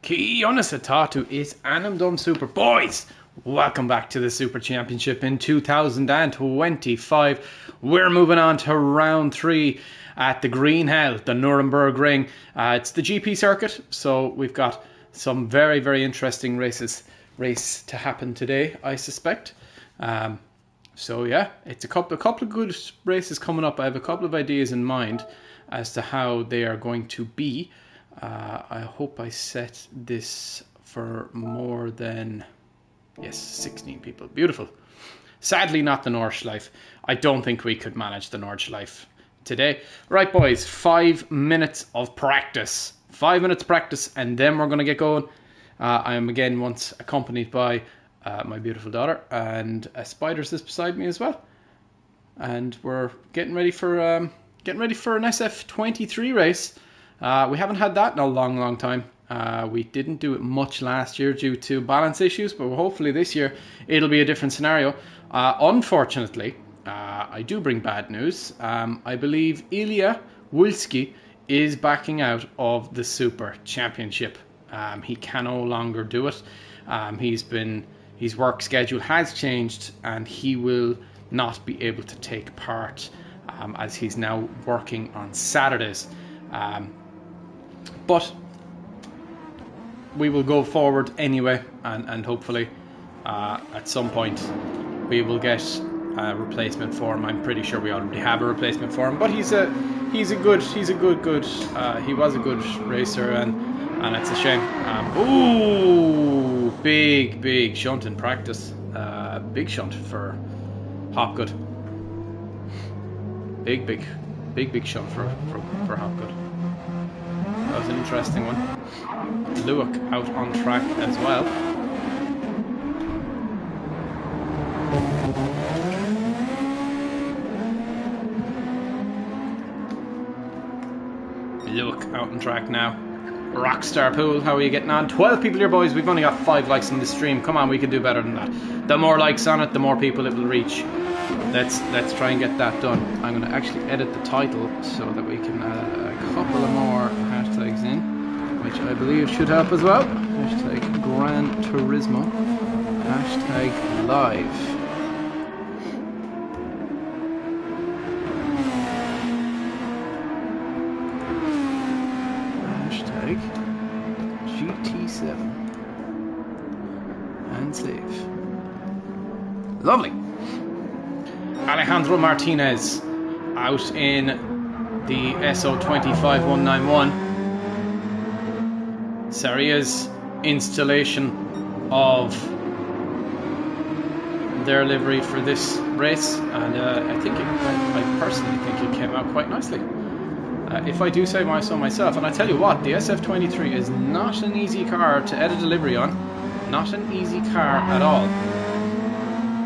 Kiyonisatatu is Anamdom Super. Boys, welcome back to the Super Championship in 2025. We're moving on to round 3 at the Green Hell, the Nürburgring. It's the GP circuit, so we've got some very, very interesting race to happen today, I suspect. So yeah, it's a couple of good races coming up. I have a couple of ideas in mind as to how they are going to be. I hope I set this for more than, yes, 16 people. Beautiful. Sadly, not the Nordschleife. I don't think we could manage the Nordschleife today. Right, boys, 5 minutes of practice. 5 minutes practice, and then we're going to get going. I am again once accompanied by my beautiful daughter, and Spiders is beside me as well. And we're getting ready for an SF23 race. We haven't had that in a long time. We didn't do it much last year due to balance issues, but hopefully this year it'll be a different scenario. Unfortunately, I do bring bad news. I believe Ilya Wulski is backing out of the Super Championship. He can no longer do it. His work schedule has changed, and he will not be able to take part as he's now working on Saturdays. But we will go forward anyway, and hopefully at some point we will get a replacement for him. I'm pretty sure we already have a replacement for him, but he was a good racer, and it's a shame. Ooh, big shunt in practice. Big shunt for Hopgood. Big shunt for Hopgood. That was an interesting one. Luak out on track as well. Luak out on track now. Rockstar Pool, how are you getting on? 12 people here, boys. We've only got 5 likes on the stream. Come on, we can do better than that. The more likes on it, the more people it will reach. Let's try and get that done. I'm going to actually edit the title so that we can add a couple of more hashtags in, which I believe should help as well. Hashtag Gran Turismo. Hashtag live. Hashtag GT7. And save. Lovely. Alejandro Martinez out in the SO25191. Saria's installation of their livery for this race, and I personally think it came out quite nicely. If I do say so myself, and I tell you what, the SF23 is not an easy car to edit a livery on. Not an easy car at all.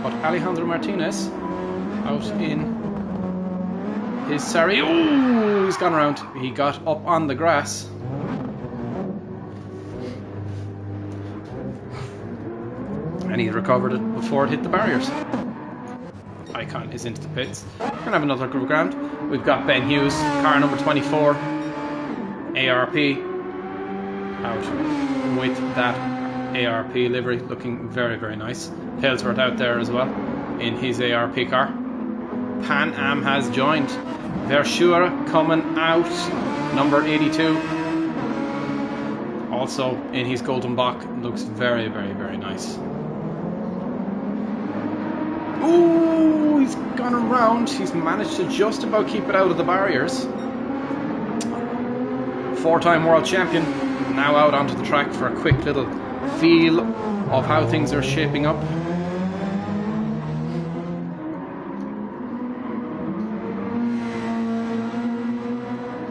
But Alejandro Martinez out in his Sari. Oh, he's gone around. He got up on the grass. And he recovered it before it hit the barriers. Icon is into the pits. We're going to have another group round. We've got Ben Hughes, car number 24, ARP, out with that ARP livery, looking very, very nice. Halesworth out there as well in his ARP car. Pan Am has joined. Verschura coming out, number 82. Also in his Golden Bach, looks very, very, very nice. Ooh, he's gone around. He's managed to just about keep it out of the barriers. 4-time world champion, now out onto the track for a quick little feel of how things are shaping up.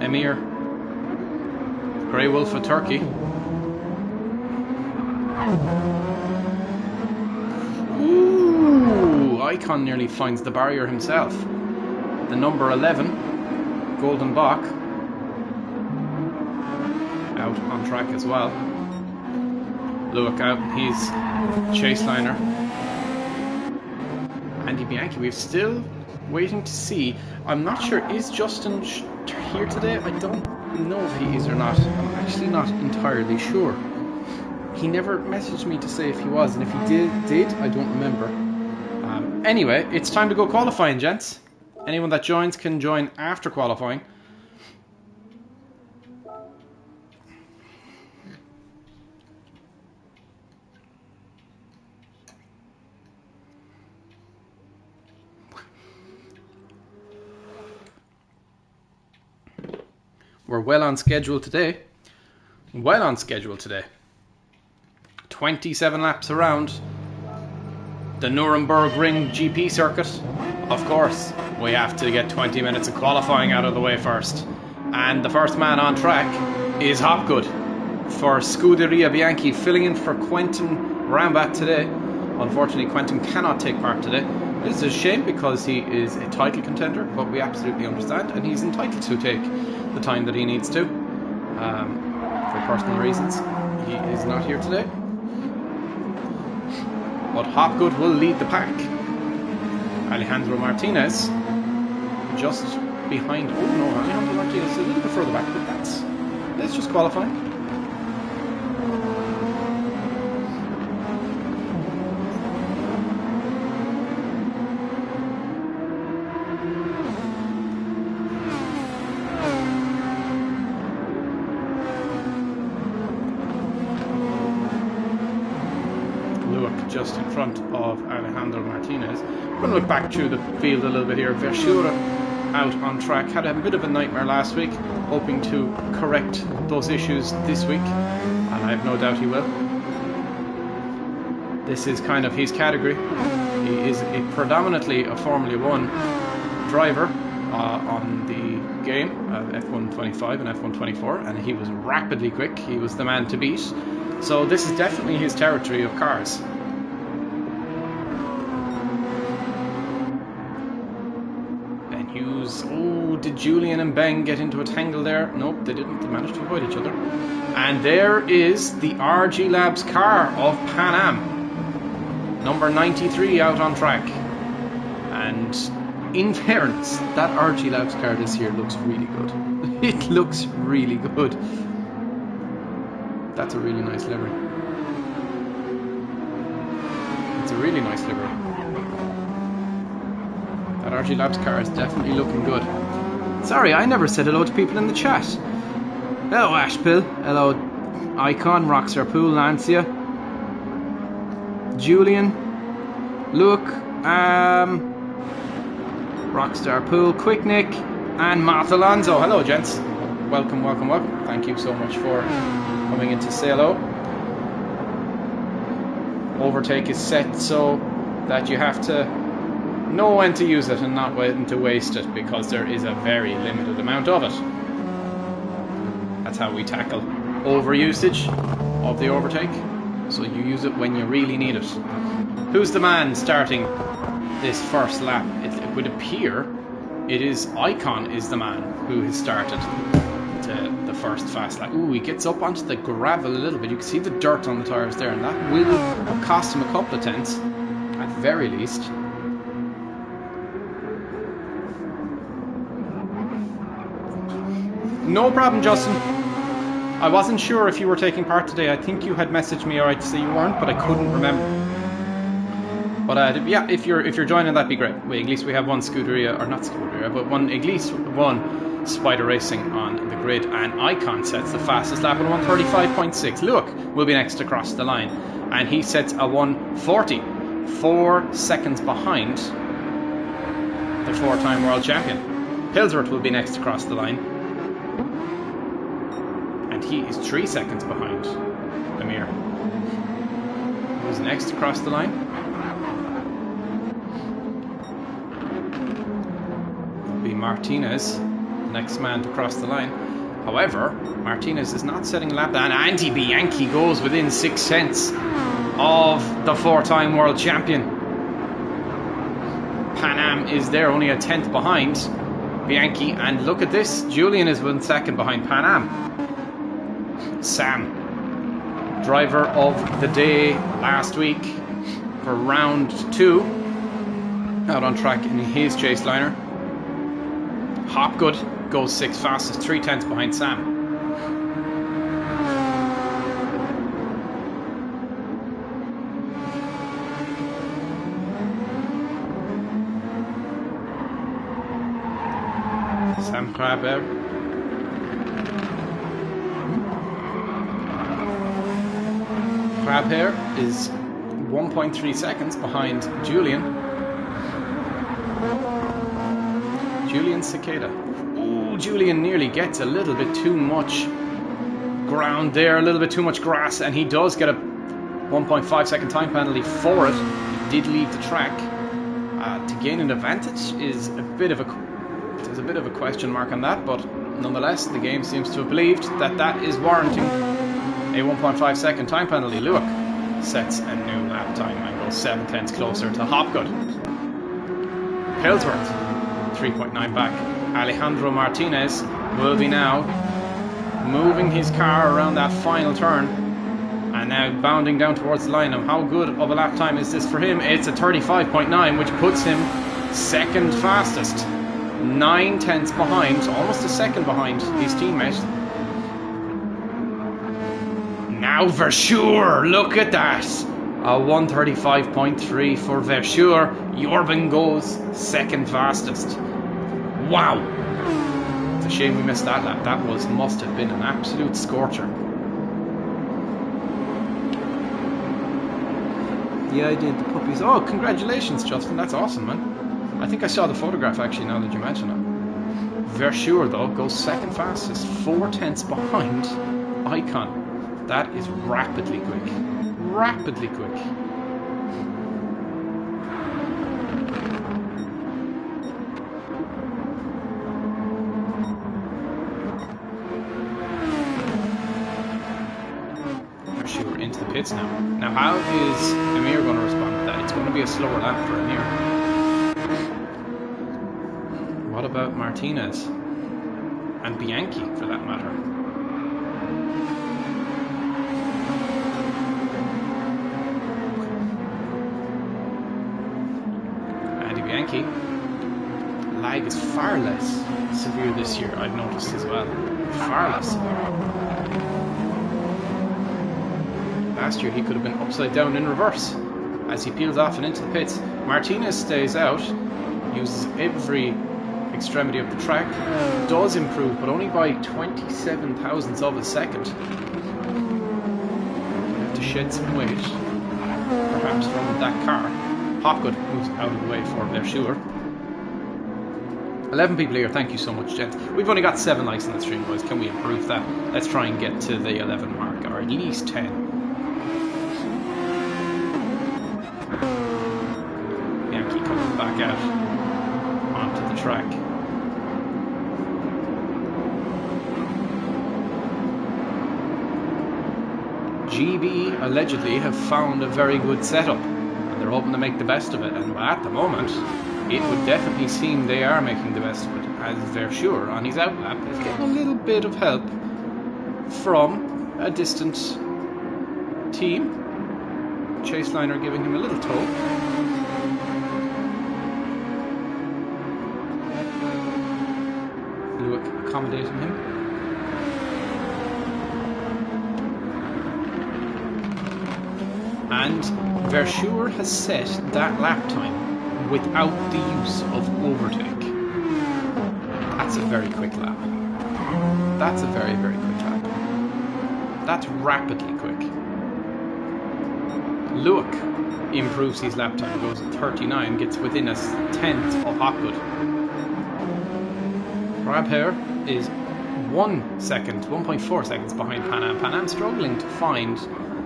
Emir, Grey Wolf of Turkey. Ooh, Icon nearly finds the barrier himself. The number 11, Golden Bach, out on track as well. Luak out his chase liner. Andy Bianchi, we're still waiting to see. I'm not sure, is Justin here today? I don't know if he is or not. I'm actually not entirely sure. He never messaged me to say if he was, and if he did, I don't remember. Anyway, it's time to go qualifying, gents. Anyone that joins can join after qualifying. We're well on schedule today. 27 laps around the Nürburgring GP circuit. Of course, we have to get 20 minutes of qualifying out of the way first. And the first man on track is Hopgood for Scuderia Bianchi, filling in for Quentin Rambat today. Unfortunately, Quentin cannot take part today. This is a shame because he is a title contender, but we absolutely understand, and he's entitled to take the time that he needs to. For personal reasons, he is not here today. But Hopgood will lead the pack. Alejandro Martinez just behind. Oh no, Alejandro Martinez is a little bit further back, but that's just qualifying. Just in front of Alejandro Martinez. We're going to look back through the field a little bit here. Verschura out on track. Had a bit of a nightmare last week. Hoping to correct those issues this week. And I have no doubt he will. This is kind of his category. He is predominantly a Formula 1 driver on the game, F1 25 and F1 24. And he was rapidly quick. He was the man to beat. So this is definitely his territory of cars. Oh, did Julian and Ben get into a tangle there? Nope, they didn't. They managed to avoid each other. And there is the RG Labs car of Pan Am. Number 93 out on track. And in fairness, that RG Labs car this year looks really good. It looks really good. That's a really nice livery. It's a really nice livery. That RG Labs car is definitely looking good. Sorry, I never said hello to people in the chat. Hello Ashpill. Hello Icon, Rockstar Pool, Lancia, Julian, Luke, Rockstar Pool, Quick Nick, and Matt Alonso. Hello gents. Welcome, welcome, welcome. Thank you so much for coming in to say hello. Overtake is set so that you have to know when to use it and not when to waste it, because there is a very limited amount of it. That's how we tackle overusage of the overtake. So you use it when you really need it. Who's the man starting this first lap? It would appear it is Icon is the man who has started the first fast lap. Ooh, he gets up onto the gravel a little bit. You can see the dirt on the tyres there, and that will cost him a couple of tenths at the very least. No problem, Justin. I wasn't sure if you were taking part today. I think you had messaged me alright to say you weren't, but I couldn't remember. But yeah, if you're joining, that'd be great. At least we have one Scuderia, or not Scuderia, but at least one Spider Racing on the grid, and Icon sets the fastest lap at 135.6. Look, will be next to cross the line, and he sets a 140, 4 seconds behind the 4-time world champion. Pilsworth will be next to cross the line. He is 3 seconds behind Amir, who's next to cross the line. It'll be Martinez, the next man to cross the line. However, Martinez is not setting a lap, and Andy Bianchi goes within 6 tenths of the 4-time world champion. Pan Am is there, only a tenth behind Bianchi, and look at this, Julian is 1 second behind Pan Am. Sam, driver of the day last week for round 2, out on track in his chase liner. Hopgood goes 6th fastest, 3 tenths behind Sam. Crabbe. Crabbe is 1.3 seconds behind Julian. Julian Cicada. Ooh, Julian nearly gets a little bit too much ground there, a little bit too much grass, and he does get a 1.5 second time penalty for it. He did leave the track. To gain an advantage is there's a bit of a question mark on that, but nonetheless, the game seems to have believed that that is warranting a 1.5 second time penalty. Luik sets a new lap time and goes 7 tenths closer to Hopgood. Pillsworth, 3.9 back. Alejandro Martinez will be now moving his car around that final turn and now bounding down towards the line. And how good of a lap time is this for him? It's a 35.9, which puts him second fastest. 9 tenths behind, almost a second behind his teammate. Now Verschuur, look at that. A 135.3 for Verschuur. Jorben goes second fastest. Wow. It's a shame we missed that lap. That must have been an absolute scorcher. The idea of the puppies. Oh, congratulations, Justin. That's awesome, man. I think I saw the photograph actually now that you mention it. Verschuur, though, goes second fastest, 4 tenths behind Icon. That is rapidly quick. Rapidly quick. Verschuur into the pits now. Now, how is Amir going to respond to that? It's going to be a slower lap for Amir. What about Martinez? And Bianchi, for that matter. Bianchi. Lag is far less severe this year, I've noticed as well. Far less severe. Last year he could have been upside down in reverse as he peels off and into the pits. Martinez stays out, uses every extremity of the track, does improve, but only by 27 thousandths of a second. Have to shed some weight, perhaps from that car. Hopgood moves out of the way for Verschuur. 11 people here, thank you so much, gents. We've only got 7 likes on the stream, boys. Can we improve that? Let's try and get to the 11 mark, or at least 10. Bianchi coming back out onto the track. GB allegedly have found a very good setup. They're hoping to make the best of it, and at the moment it would definitely seem they are making the best of it, as Verschuur on his outlap is getting a little bit of help from a distant team. Chaseliner giving him a little tow. Luik accommodating him. And Verschuur has set that lap time without the use of overtake. That's a very quick lap. That's a very, very quick lap. That's rapidly quick. Luik improves his lap time, goes at 39, gets within a tenth of Hopgood. Crabbe is 1.4 seconds behind Pan Am. Pan Am struggling to find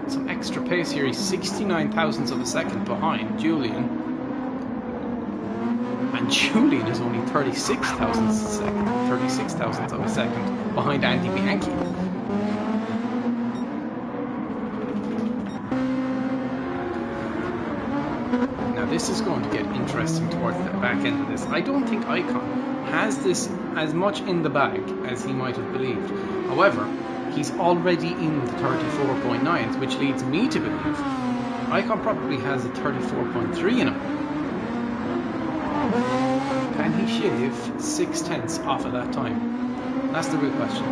some extra pace here. He's 69 thousandths of a second behind Julian. And Julian is only 36 thousandths of a second behind Andy Bianchi. Now this is going to get interesting towards the back end of this. I don't think Icon has this as much in the bag as he might have believed. However, he's already in the 34.9s, which leads me to believe Icon probably has a 34.3 in him. Can he shave 6 tenths off of that time? That's the real question.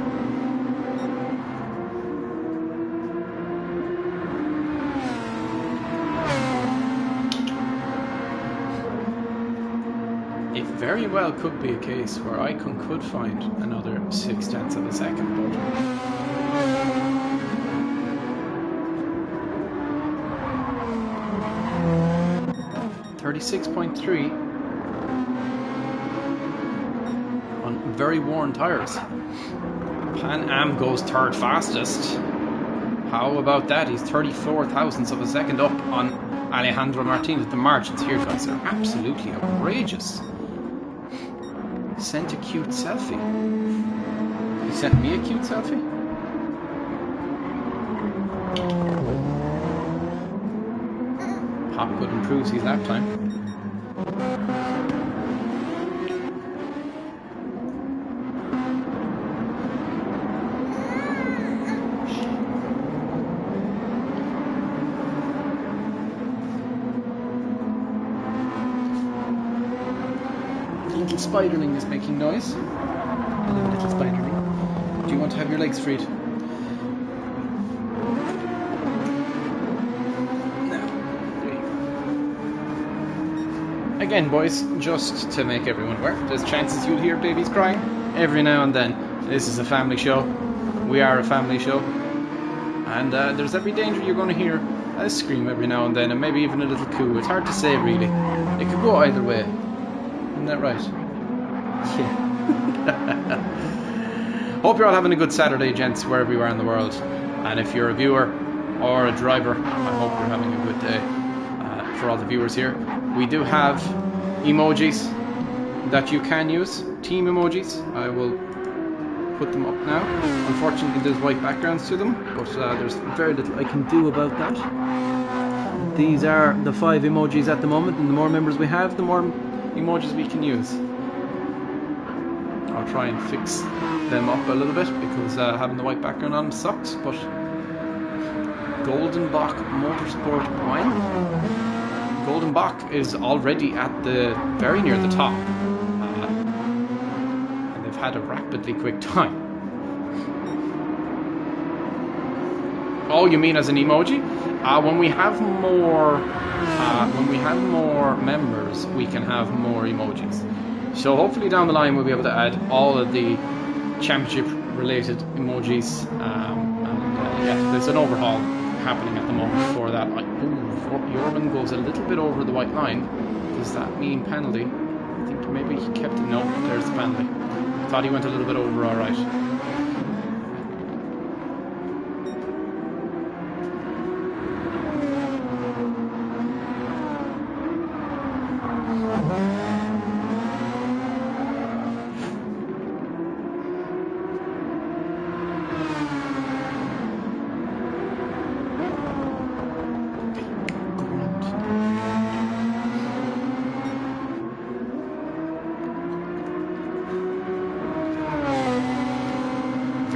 If very well could be a case where Icon could find another 0.6 of a second, but 36.3 on very worn tyres. Pan Am goes third fastest. How about that? He's 34 thousandths of a second up on Alejandro Martinez. The margins here, guys, are absolutely outrageous. He sent a cute selfie. He sent me a cute selfie? Hopgood improves his lap time. Little spiderling is making noise. Hello, little spiderling. Do you want to have your legs freed? Again, boys, just to make everyone aware, there's chances you'll hear babies crying every now and then. This is a family show. We are a family show. And there's every danger you're going to hear a scream every now and then, and maybe even a little coo. It's hard to say, really. It could go either way. Isn't that right? Yeah. Hope you're all having a good Saturday, gents, wherever you are in the world. And if you're a viewer or a driver, I hope you're having a good day. For all the viewers here, we do have emojis that you can use, team emojis. I will put them up now. Unfortunately, there's white backgrounds to them, but there's very little I can do about that. These are the 5 emojis at the moment, and the more members we have, the more emojis we can use. I'll try and fix them up a little bit, because having the white background on sucks, but Golden Bach Motorsport Wine. Golden Bach is already at the very near the top, and they've had a rapidly quick time. Oh, you mean as an emoji? When we have more members, we can have more emojis. So hopefully down the line we'll be able to add all of the championship-related emojis. Yeah, there's an overhaul happening at the moment for that. Jordan goes a little bit over the white line. Does that mean penalty? I think maybe he kept it. No, there's the penalty. I thought he went a little bit over, alright.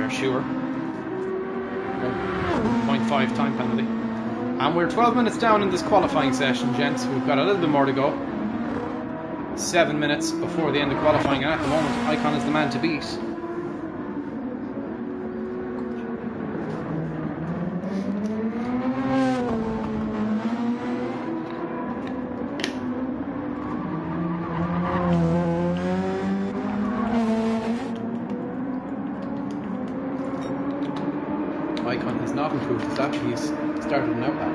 Sure. 1.5 time penalty. And we're 12 minutes down in this qualifying session, gents. We've got a little bit more to go. 7 minutes before the end of qualifying, and at the moment, Icon is the man to beat. Icon has not improved his lap. He's started an outlap.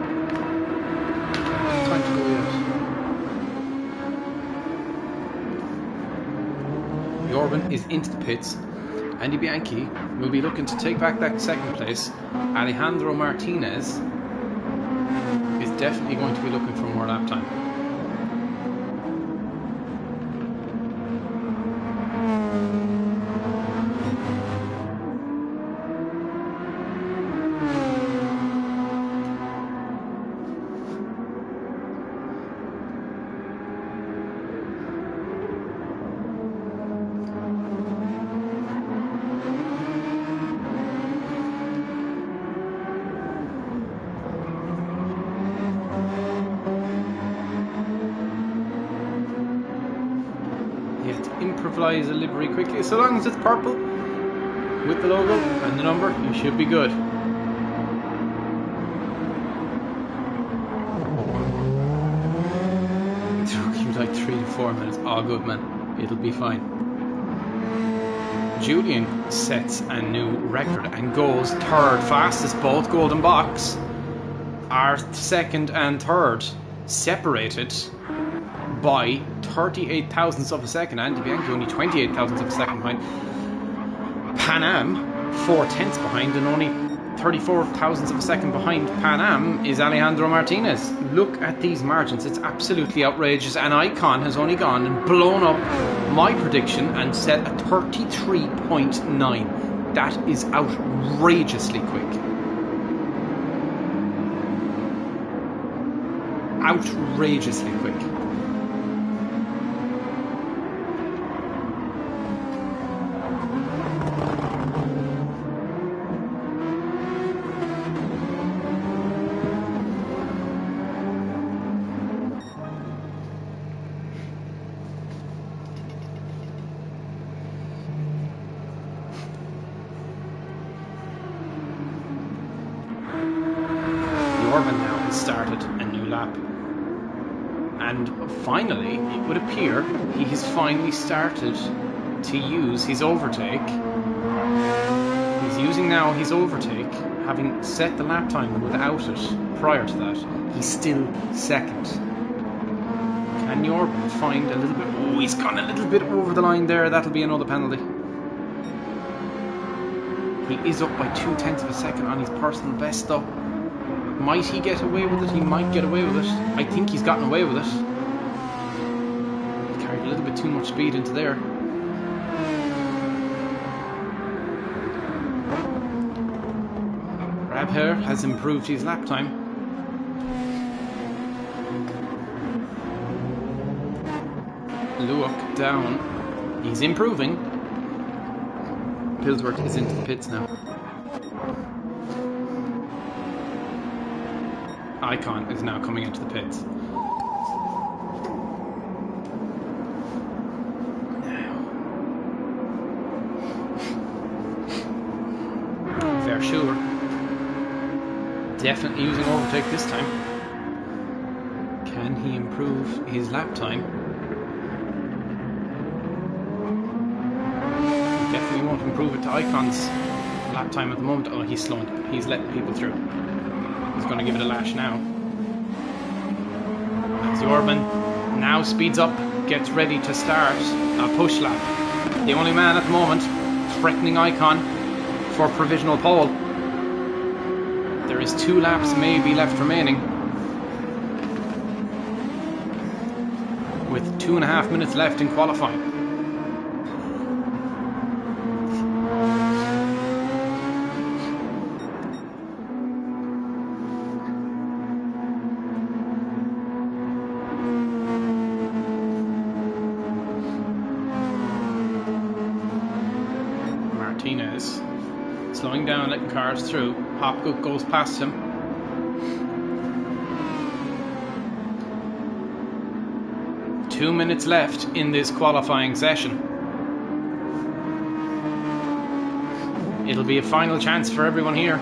Time to go yet. Jordan is into the pits. Andy Bianchi will be looking to take back that second place. Alejandro Martinez is definitely going to be looking for more lap time. Improvise a livery quickly. So long as it's purple with the logo and the number, you should be good. It took you like 3 to 4 minutes. Oh, good man. It'll be fine. Julian sets a new record and goes third fastest. Both golden box are second and third, separated by 38 thousandths of a second. Andy Bianchi only 28 thousandths of a second behind. Pan Am 4/10 behind, and only 34 thousandths of a second behind Pan Am is Alejandro Martinez. Look at these margins, it's absolutely outrageous. And Icon has only gone and blown up my prediction and set a 33.9. That is outrageously quick. Outrageously quick. Orban now has started a new lap, and finally it would appear he has finally started to use his overtake. He's using now his overtake, having set the lap time without it prior to that. He's still second. Can Orban find a little bit? Oh, he's gone a little bit over the line there. That'll be another penalty. He is up by 0.2 of a second on his personal best though. Might he get away with it? He might get away with it. I think he's gotten away with it. He carried a little bit too much speed into there. Rabher has improved his lap time. Luok down. He's improving. Pillsworth is into the pits now. Icon is now coming into the pits. Verschuur definitely using overtake this time. Can he improve his lap time? He definitely won't improve it to Icon's lap time at the moment. Oh, he's slowing. He's letting people through. He's going to give it a lash now. As Orban now speeds up, gets ready to start a push lap. The only man at the moment threatening Icon for provisional pole. There is 2 laps maybe left remaining, with 2.5 minutes left in qualifying. Martinez slowing down, letting cars through. Hopgood goes past him. Two minutes left in this qualifying session. It'll be a final chance for everyone here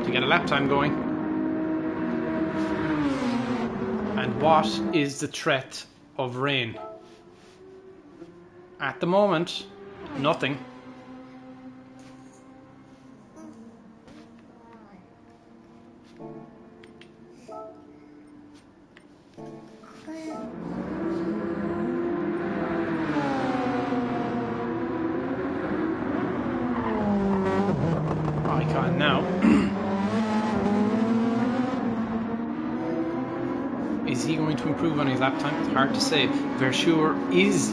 to get a lap time going. And what is the threat of rain? At the moment, nothing. Icon now. Is he going to improve on his lap time? It's hard to say. Verschuur is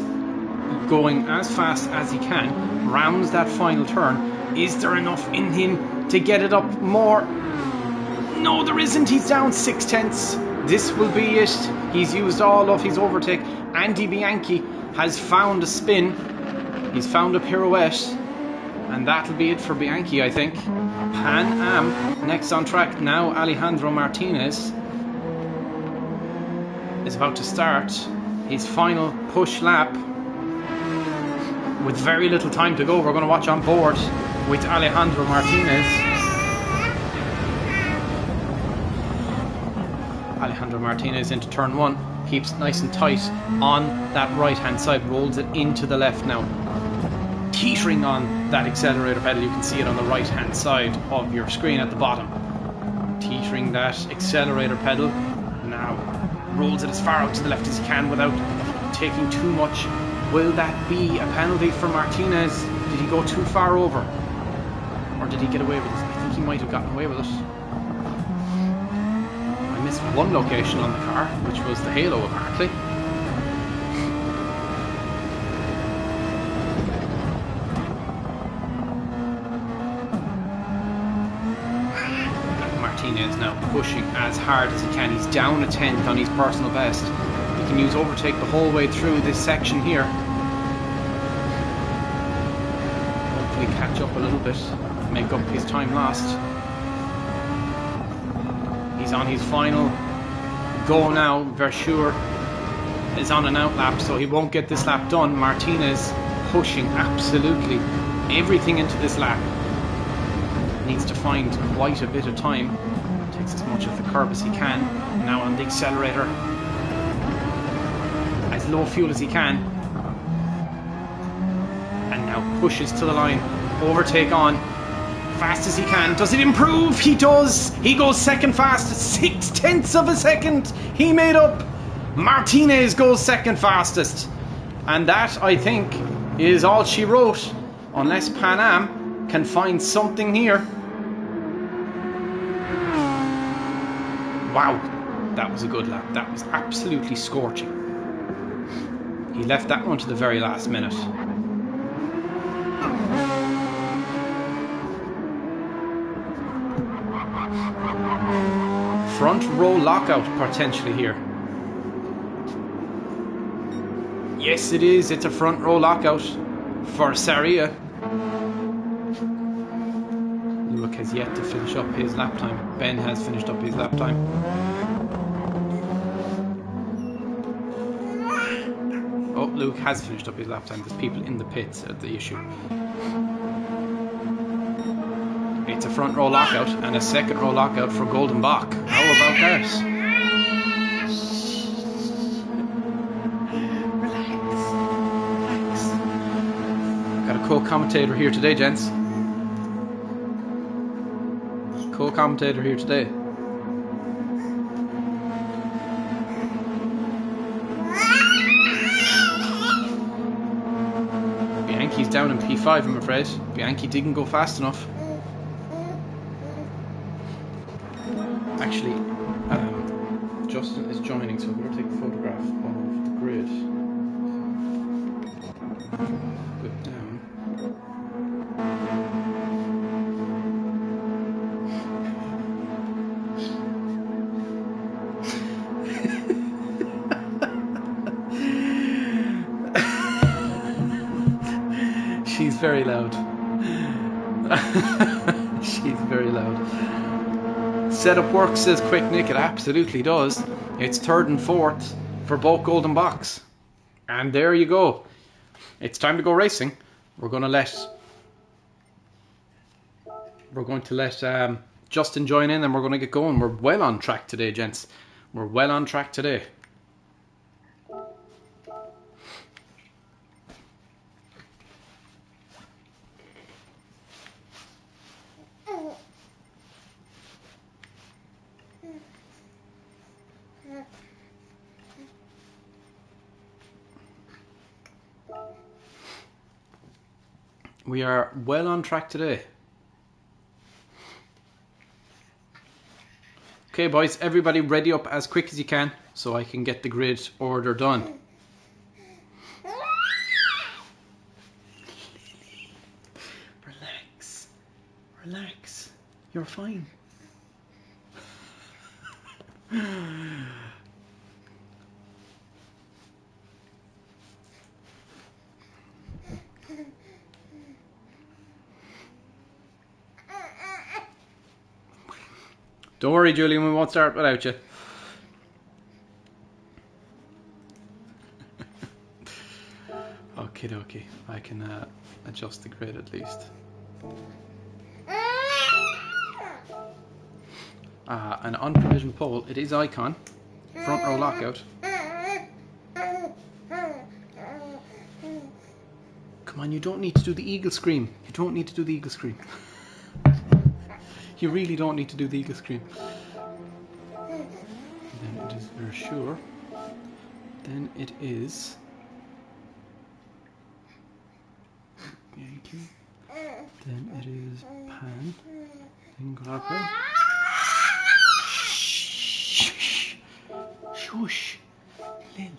going as fast as he can, rounds that final turn. Is there enough in him to get it up more? No, there isn't. He's down 0.6. This will be it. He's used all of his overtake. Andy Bianchi has found a spin. He's found a pirouette. And that'll be it for Bianchi, I think. Pan Am next on track. Now Alejandro Martinez is about to start his final push lap with very little time to go. We're going to watch on board with Alejandro Martinez. Alejandro Martinez into turn 1. Keeps it nice and tight on that right hand side. Rolls it into the left now. Teetering on that accelerator pedal. You can see it on the right hand side of your screen at the bottom. Teetering that accelerator pedal. Now rolls it as far out to the left as he can without taking too much. Will that be a penalty for Martinez? Did he go too far over? Or did he get away with it? I think he might have gotten away with it. I missed one location on the car, which was the halo apparently. Martinez now pushing as hard as he can. He's down a 10th on his personal best. He can use overtake the whole way through this section here. Hopefully catch up a little bit, make up his time lost. He's on his final go now. Verschure is on an out lap, so he won't get this lap done. Martinez pushing absolutely everything into this lap. Needs to find quite a bit of time. Takes as much of the curb as he can. Now on the accelerator. As low fuel as he can. And now pushes to the line. Overtake on. Fast as he can. Does it improve? He does. He goes second fastest. 0.6 of a second. He made up. Martinez goes second fastest. And that, I think, is all she wrote. Unless Pan Am can find something here. Wow, that was a good lap. That was absolutely scorching. He left that one to the very last minute. Front row lockout potentially here. Yes, it is. It's a front row lockout for Saria. Luke has yet to finish up his lap time. Ben has finished up his lap time. Oh, Luke has finished up his lap time. There's people in the pits at the issue. It's a front row lockout and a second row lockout for Golden Bach. How about that? Got a co-commentator here today, gents. Co-commentator here today. Bianchi's down in P5, I'm afraid. Bianchi didn't go fast enough. Actually, Justin is joining, so we're going to take a photograph of the grid. Whip down. She's very loud. She's very loud. Setup works, says Quick Nick. It absolutely does. It's third and fourth for both Golden Bachs. And there you go. It's time to go racing. We're going to let Justin join in and we're going to get going. We're well on track today, gents. We're well on track today. We are well on track today. Okay, boys, everybody ready up as quick as you can so I can get the grid order done. Relax. Relax. You're fine. Don't worry, Julian, we won't start without you. Okie dokie, I can adjust the grid at least. An unprovisioned pole, it is Icon. Front row lockout. Come on, you don't need to do the eagle scream. You don't need to do the eagle scream. You really don't need to do the eagle scream. Then it is Versure. Then it is Yankee. Then it is Pan. Then Grappa. Shh. Shush. Lil.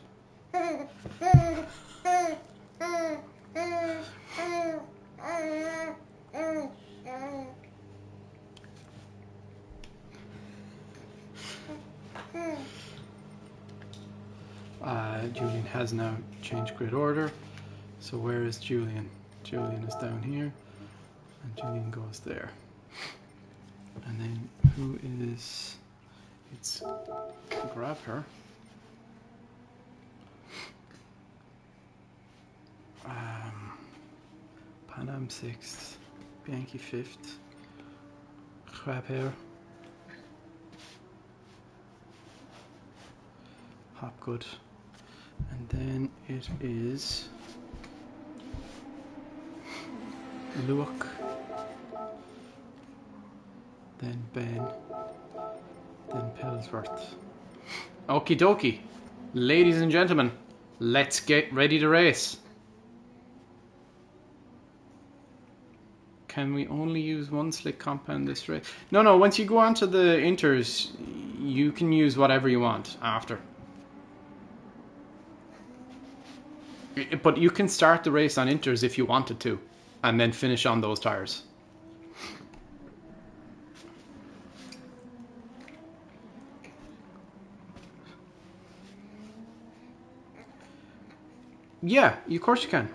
Julian has now changed grid order. So where is Julian? Julian is down here, and Julian goes there. And then who is? It's grab her. Panam 6th, Bianchi 5th, grab her. Hopgood. And then it is Luke, then Ben, then Pellsworth. Okie dokie, ladies and gentlemen, let's get ready to race. Can we only use one slick compound this race? No, once you go on to the inters, you can use whatever you want after. But you can start the race on inters if you wanted to, and then finish on those tires. Yeah, of course you can.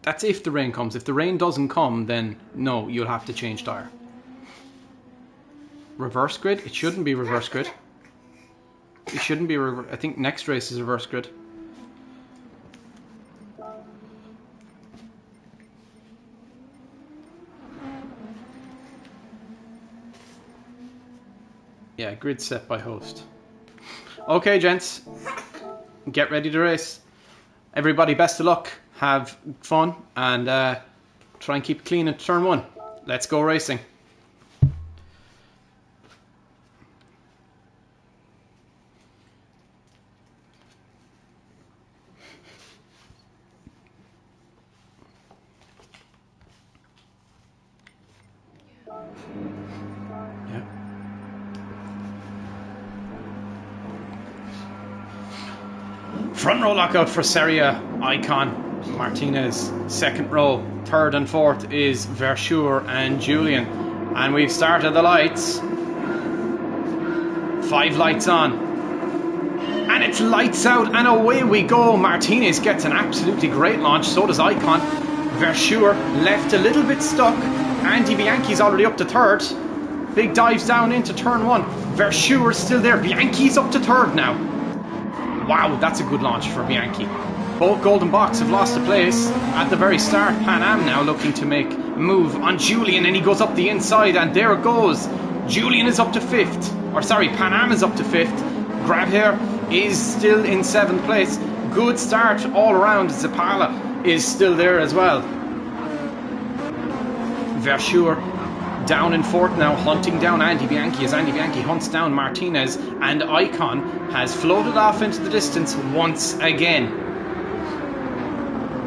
That's if the rain comes. If the rain doesn't come, then no, you'll have to change tire. Reverse grid? It shouldn't be reverse grid. It shouldn't be I think next race is reverse grid. Yeah, grid set by host. Okay, gents. Get ready to race. Everybody, best of luck. Have fun and try and keep it clean at turn 1. Let's go racing. Yeah. Front row lockout for Seria, Icon, Martinez. Second row, third and fourth is Versure and Julian. And we've started the lights. 5 lights on. And it's lights out and away we go. Martinez gets an absolutely great launch, so does Icon. Versure left a little bit stuck. Andy Bianchi's already up to third. Big dives down into turn 1. Versure's still there. Bianchi's up to third now. Wow, that's a good launch for Bianchi. Both Golden Box have lost a place at the very start. Pan Am now looking to make a move on Julian, and he goes up the inside, and there it goes. Julian is up to 5th. Or sorry, Pan Am is up to 5th. Grab here is still in 7th place. Good start all around. Zapala is still there as well. Versure down in 4th now, hunting down Andy Bianchi as Andy Bianchi hunts down Martinez, and Icon has floated off into the distance once again.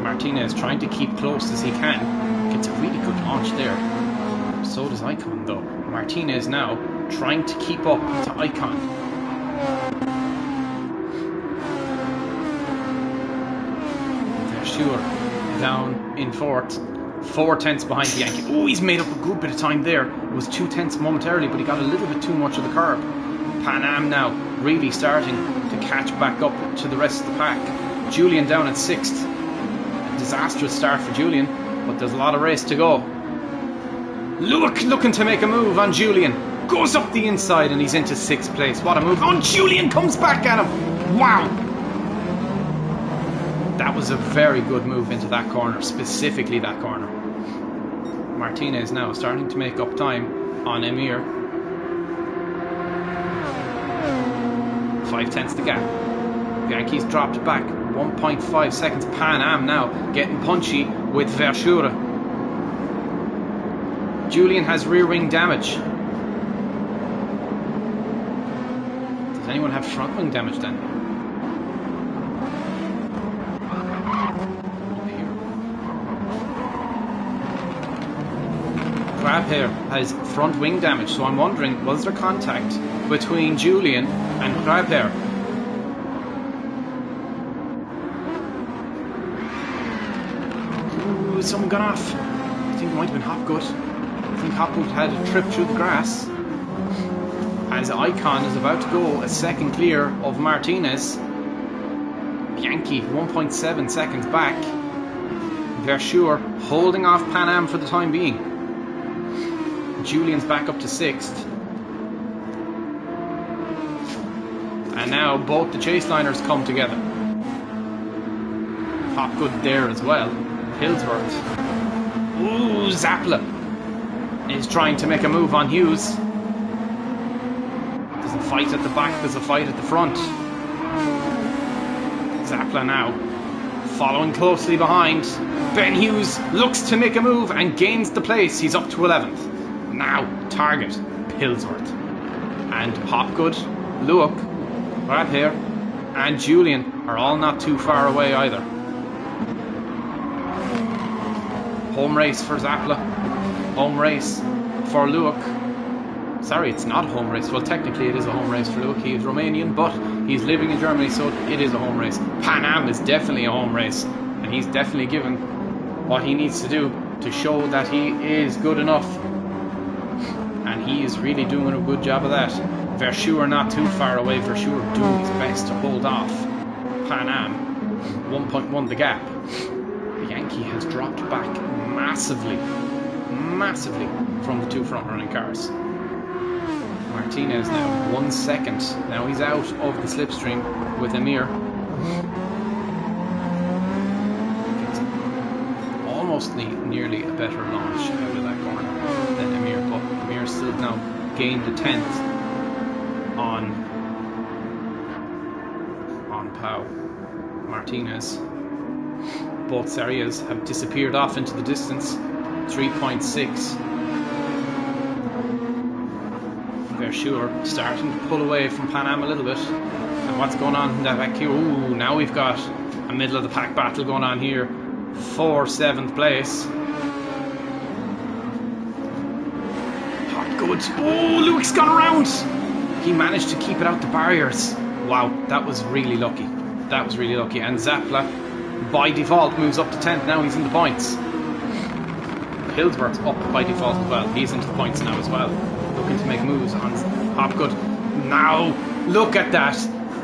Martinez trying to keep close as he can. Gets a really good launch there. So does Icon though. Martinez now trying to keep up to Icon. Versure down in 4th. 4 tenths behind Bianchi. Oh, he's made up a good bit of time there. It was 2 tenths momentarily, but he got a little bit too much of the curb. Pan Am now really starting to catch back up to the rest of the pack. Julian down at 6th. A disastrous start for Julian, but there's a lot of race to go. Looking to make a move on Julian. Goes up the inside and he's into 6th place. What a move. Oh, Julian comes back at him. Wow. That was a very good move into that corner, specifically that corner. Martinez now starting to make up time on Emir. 5/10 the gap. Bianchi's dropped back 1.5 seconds. Pan Am now getting punchy with Verschure. Julian has rear wing damage. Does anyone have front wing damage then? Grabher has front wing damage, so I'm wondering, was there contact between Julian and Grabher? Ooh, someone got off. I think it might have been Hopgood. I think Hopgood had a trip through the grass. As Icon is about to go a second clear of Martinez. Bianchi 1.7 seconds back. Verschure holding off Pan Am for the time being. Julian's back up to 6th. And now both the chase liners come together. Hopgood there as well. Hillsworth. Ooh, Zappla is trying to make a move on Hughes. There's a fight at the back, there's a fight at the front. Zappla now following closely behind. Ben Hughes looks to make a move and gains the place. He's up to 11th. Now, target, Pillsworth. And Hopgood, Luke, Grabher, and Julian are all not too far away either. Home race for Zappla. Home race for Luke. Sorry, it's not a home race. Well, technically it is a home race for Luke. He is Romanian, but he's living in Germany, so it is a home race. Pan Am is definitely a home race, and he's definitely given what he needs to do to show that he is good enough. And he is really doing a good job of that. Verschure not too far away. Verschure doing his best to hold off Pan Am. 1.1 the gap. Bianchi has dropped back massively from the two front running cars. Martinez now 1 second. Now he's out of the slipstream with Emir. Almost nearly a better launch out of that corner than Emir, but Emir still now gained a 10th on Pau. Martinez. Both areas have disappeared off into the distance. 3.6. Verschure starting to pull away from Pan Am a little bit. And what's going on in that back here? Ooh, now we've got a middle of the pack battle going on here for 7th place. Hopgood. Oh, Luke's gone around. He managed to keep it out the barriers. Wow, that was really lucky. That was really lucky. And Zappla, by default, moves up to 10th. Now he's in the points. Hillsworth's up by default as well. He's into the points now as well. Looking to make moves on Hopgood. Now, look at that.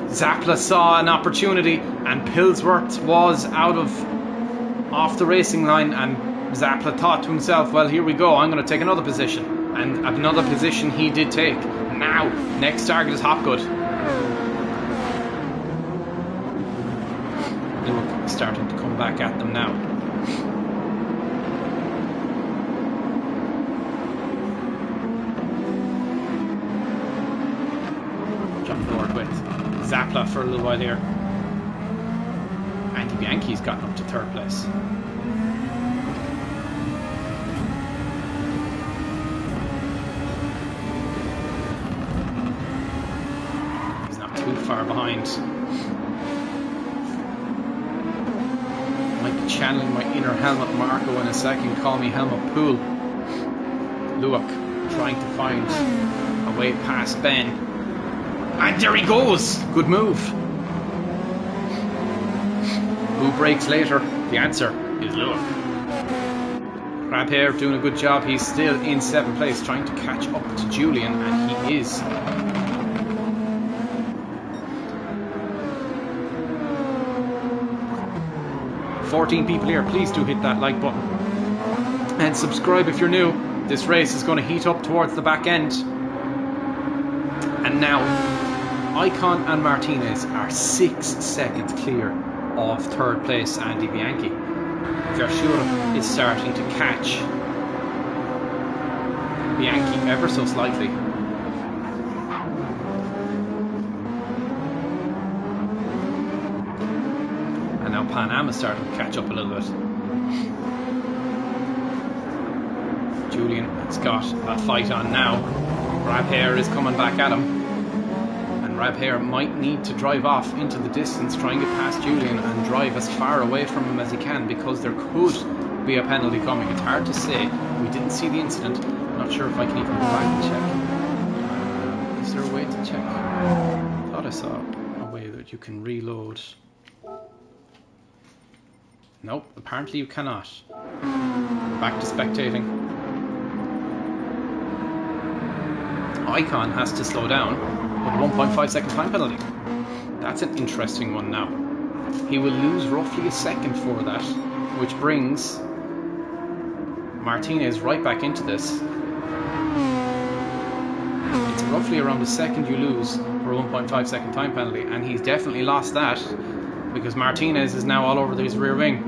Zappla saw an opportunity and Pillsworth was off the racing line, and Zappla thought to himself, well, here we go, I'm going to take another position. And another position he did take. Now, next target is Hopgood. Luke starting to come back at them now. Jump forward with Zappla for a little while here. Andy Bianchi's gotten up to 3rd place. He's not too far behind. Might be channeling my inner Helmut Marko in a second. Call me Helmut Pool. Luke trying to find a way past Ben. And there he goes! Good move. Who breaks later? The answer is Luke. Grabher doing a good job. He's still in 7th place, trying to catch up to Julian, and he is. $14 people here. Please do hit that like button and subscribe if you're new. This race is going to heat up towards the back end. And now, Icon and Martinez are 6 seconds clear of 3rd place Andy Bianchi. Verschure is starting to catch Bianchi ever so slightly. Pan Am is starting to catch up a little bit. Julian has got a fight on now. Grabhair is coming back at him. And Grabhair might need to drive off into the distance, try and get past Julian and drive as far away from him as he can, because there could be a penalty coming. It's hard to say. We didn't see the incident. I'm not sure if I can even go back and check. Is there a way to check? I thought I saw a way that you can reload. Nope, apparently you cannot. Back to spectating. Icon has to slow down with a 1.5 second time penalty. That's an interesting one now. He will lose roughly a second for that, which brings Martinez right back into this. It's roughly around a second you lose for a 1.5 second time penalty, and he's definitely lost that because Martinez is now all over his rear wing.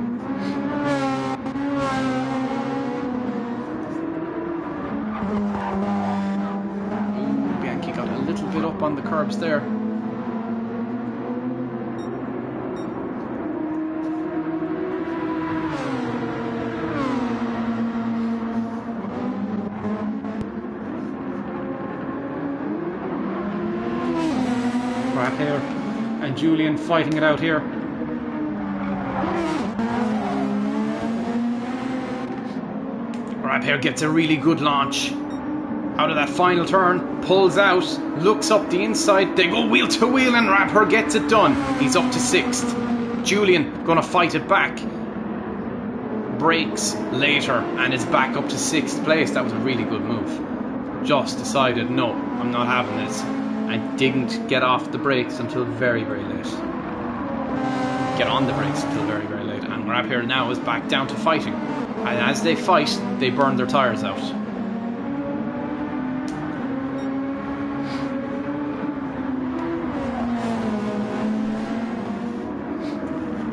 Bianchi got a little bit up on the curbs there. Grabhair and Julian fighting it out here. Grabhair gets a really good launch out of that final turn, pulls out, looks up the inside, they go wheel to wheel and Grabhair gets it done. He's up to 6th. Julian gonna fight it back, brakes later and is back up to 6th place. That was a really good move. Just decided, no, I'm not having this, and didn't get off the brakes until very, very late. Get on the brakes until very, very late. And Grabhair now is back down to fighting. And as they fight, they burn their tyres out.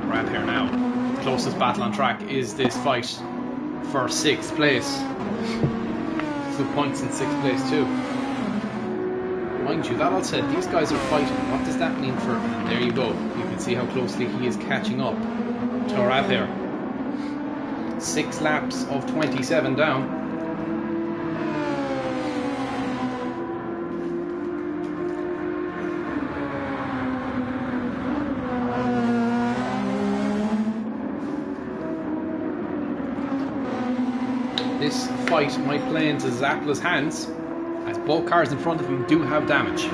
Grabhair now. Closest battle on track is this fight for 6th place. 2 points in 6th place too. Mind you, that all said, these guys are fighting. What does that mean for... And there you go. You can see how closely he is catching up to Grabhair. 6 laps of 27 down. This fight might play into Zapla's hands, as both cars in front of him do have damage.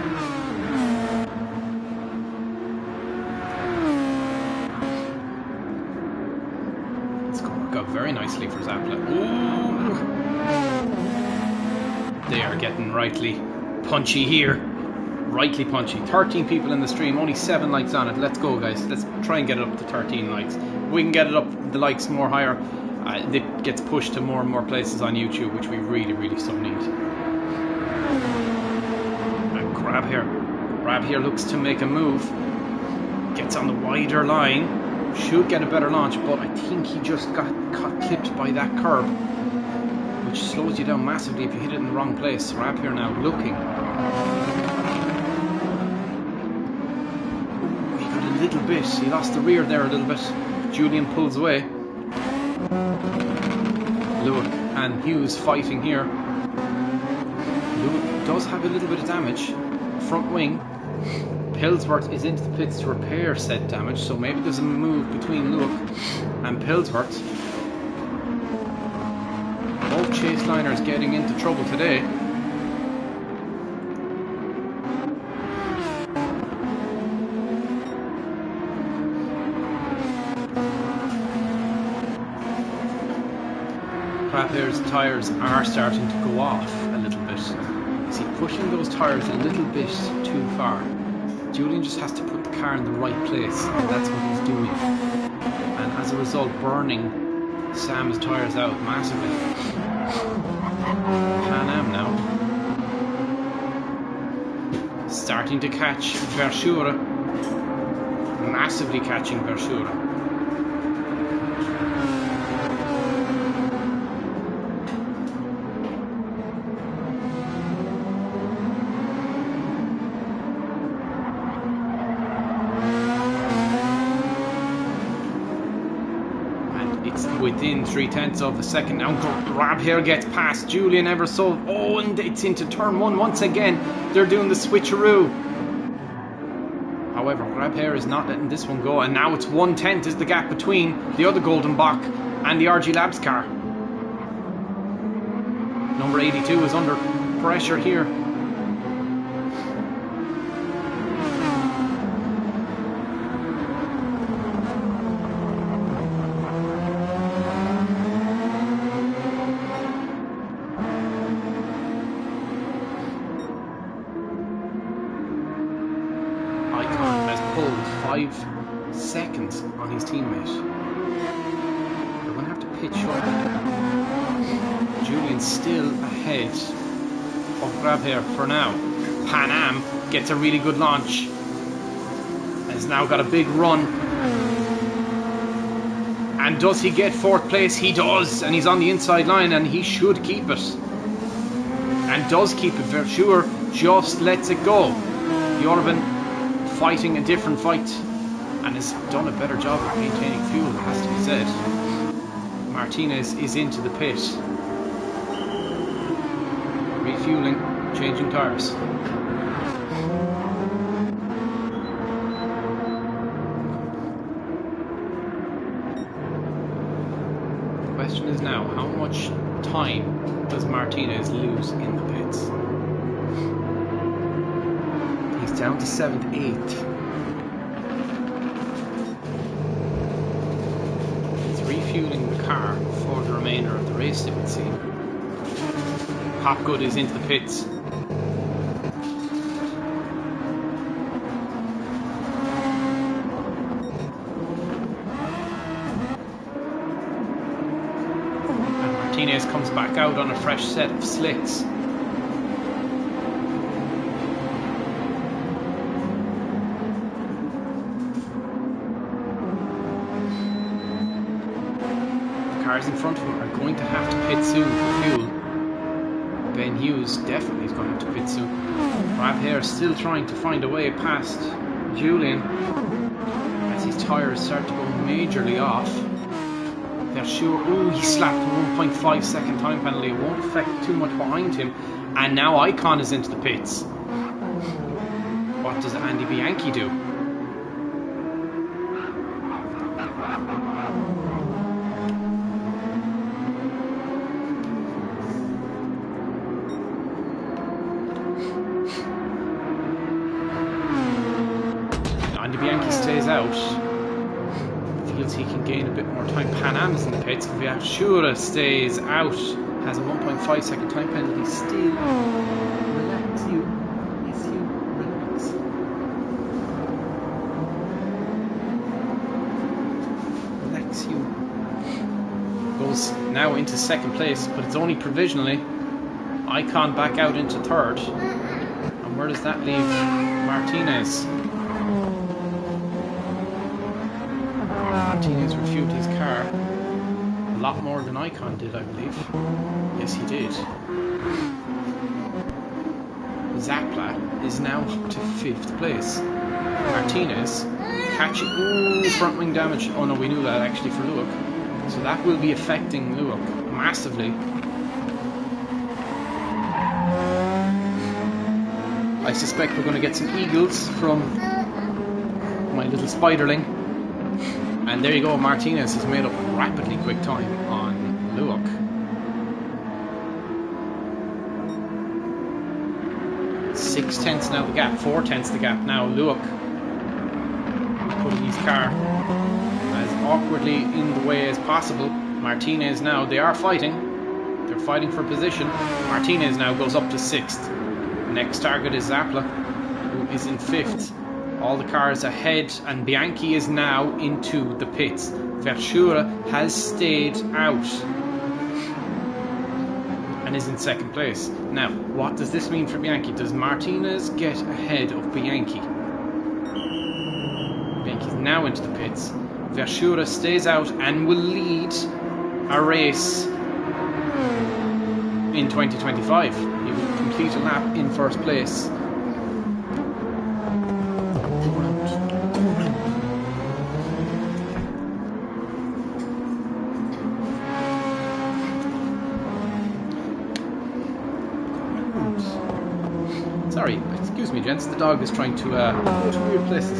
It's going to work out very nicely for Zapla. Ooh. They are getting rightly punchy here. Rightly punchy. 13 people in the stream, only 7 likes on it. Let's go, guys. Let's try and get it up to 13 likes. We can get it up, the likes more higher. It gets pushed to more and more places on YouTube, which we really, really so need. And Grabhair looks to make a move. Gets on the wider line. Should get a better launch, but I think he just got clipped by that curb, which slows you down massively if you hit it in the wrong place. Grabhair now looking. Ooh, he got a little bit. He lost the rear there a little bit. Julian pulls away. Lewick and Hughes fighting here. Lewick does have a little bit of damage. Front wing. Pillsworth is into the pits to repair said damage, so maybe there's a move between Lewick and Pillsworth. Both chase liners getting into trouble today. Grabhair's tyres are starting to go off a little bit. Is he pushing those tyres a little bit too far? Julian just has to put the car in the right place, and that's what he's doing. And as a result, burning Sam's tyres out massively. Pan Am now. Starting to catch Verschura. Massively catching Verschura. within 3/10 of a second. Now Grab here gets past Julian ever so. Oh, and it's into turn 1 once again. They're doing the switcheroo. However, Grab here is not letting this one go, and now it's 1/10 is the gap between the other Golden Bach and the RG Labs car. Number 82 is under pressure here. Icon has pulled 5 seconds on his teammate. They're going to have to pitch shortly. Julian's still ahead of Grab here for now. Pan Am gets a really good launch. Has now got a big run. And does he get 4th place? He does. And he's on the inside line and he should keep it. And does keep it for sure. Just lets it go. Jorven fighting a different fight and has done a better job of maintaining fuel, it has to be said. Martinez is into the pit. Refueling, changing tyres. The question is now, how much time does Martinez lose in the pits? He's down to 7th, 8th. He's refueling the car for the remainder of the race, it would seem. Hopgood is into the pits. And Martinez comes back out on a fresh set of slicks. Cars in front of him are going to have to pit soon for fuel. Ben Hughes definitely is going to have to pit soon. Grab here still trying to find a way past Julian as his tyres start to go majorly off. They're sure. Oh, he slapped a 1.5 second time penalty. It won't affect too much behind him. And now Icon is into the pits. What does Andy Bianchi do? Andy Bianchi stays out. Feels he can gain a bit more time. Pan Am is in the pits. Viachura stays out. Has a 1.5 second time penalty still. Relax you. Yes, you. Relax. Relax you. Goes now into 2nd place, but it's only provisionally. Icon back out into 3rd. And where does that leave Martinez? Martinez refueled his car a lot more than Icon did, I believe. Yes, he did. Zapla is now up to 5th place. Martinez catching. Ooh, front wing damage. Oh no, we knew that actually for Luik. So that will be affecting Luik massively. I suspect we're going to get some eagles from my little spiderling. And there you go, Martinez has made up rapidly quick time on Luik. Six tenths now the gap, 4 tenths the gap now. Luik putting his car as awkwardly in the way as possible. Martinez now, they are fighting. They're fighting for position. Martinez now goes up to 6th. Next target is Zapla, who is in 5th. All the cars ahead, and Bianchi is now into the pits. Verschura has stayed out and is in 2nd place. Now, what does this mean for Bianchi? Does Martinez get ahead of Bianchi? Bianchi's now into the pits. Verschura stays out and will lead a race in 2025. He will complete a lap in 1st place. gents. The dog is trying to go to weird places.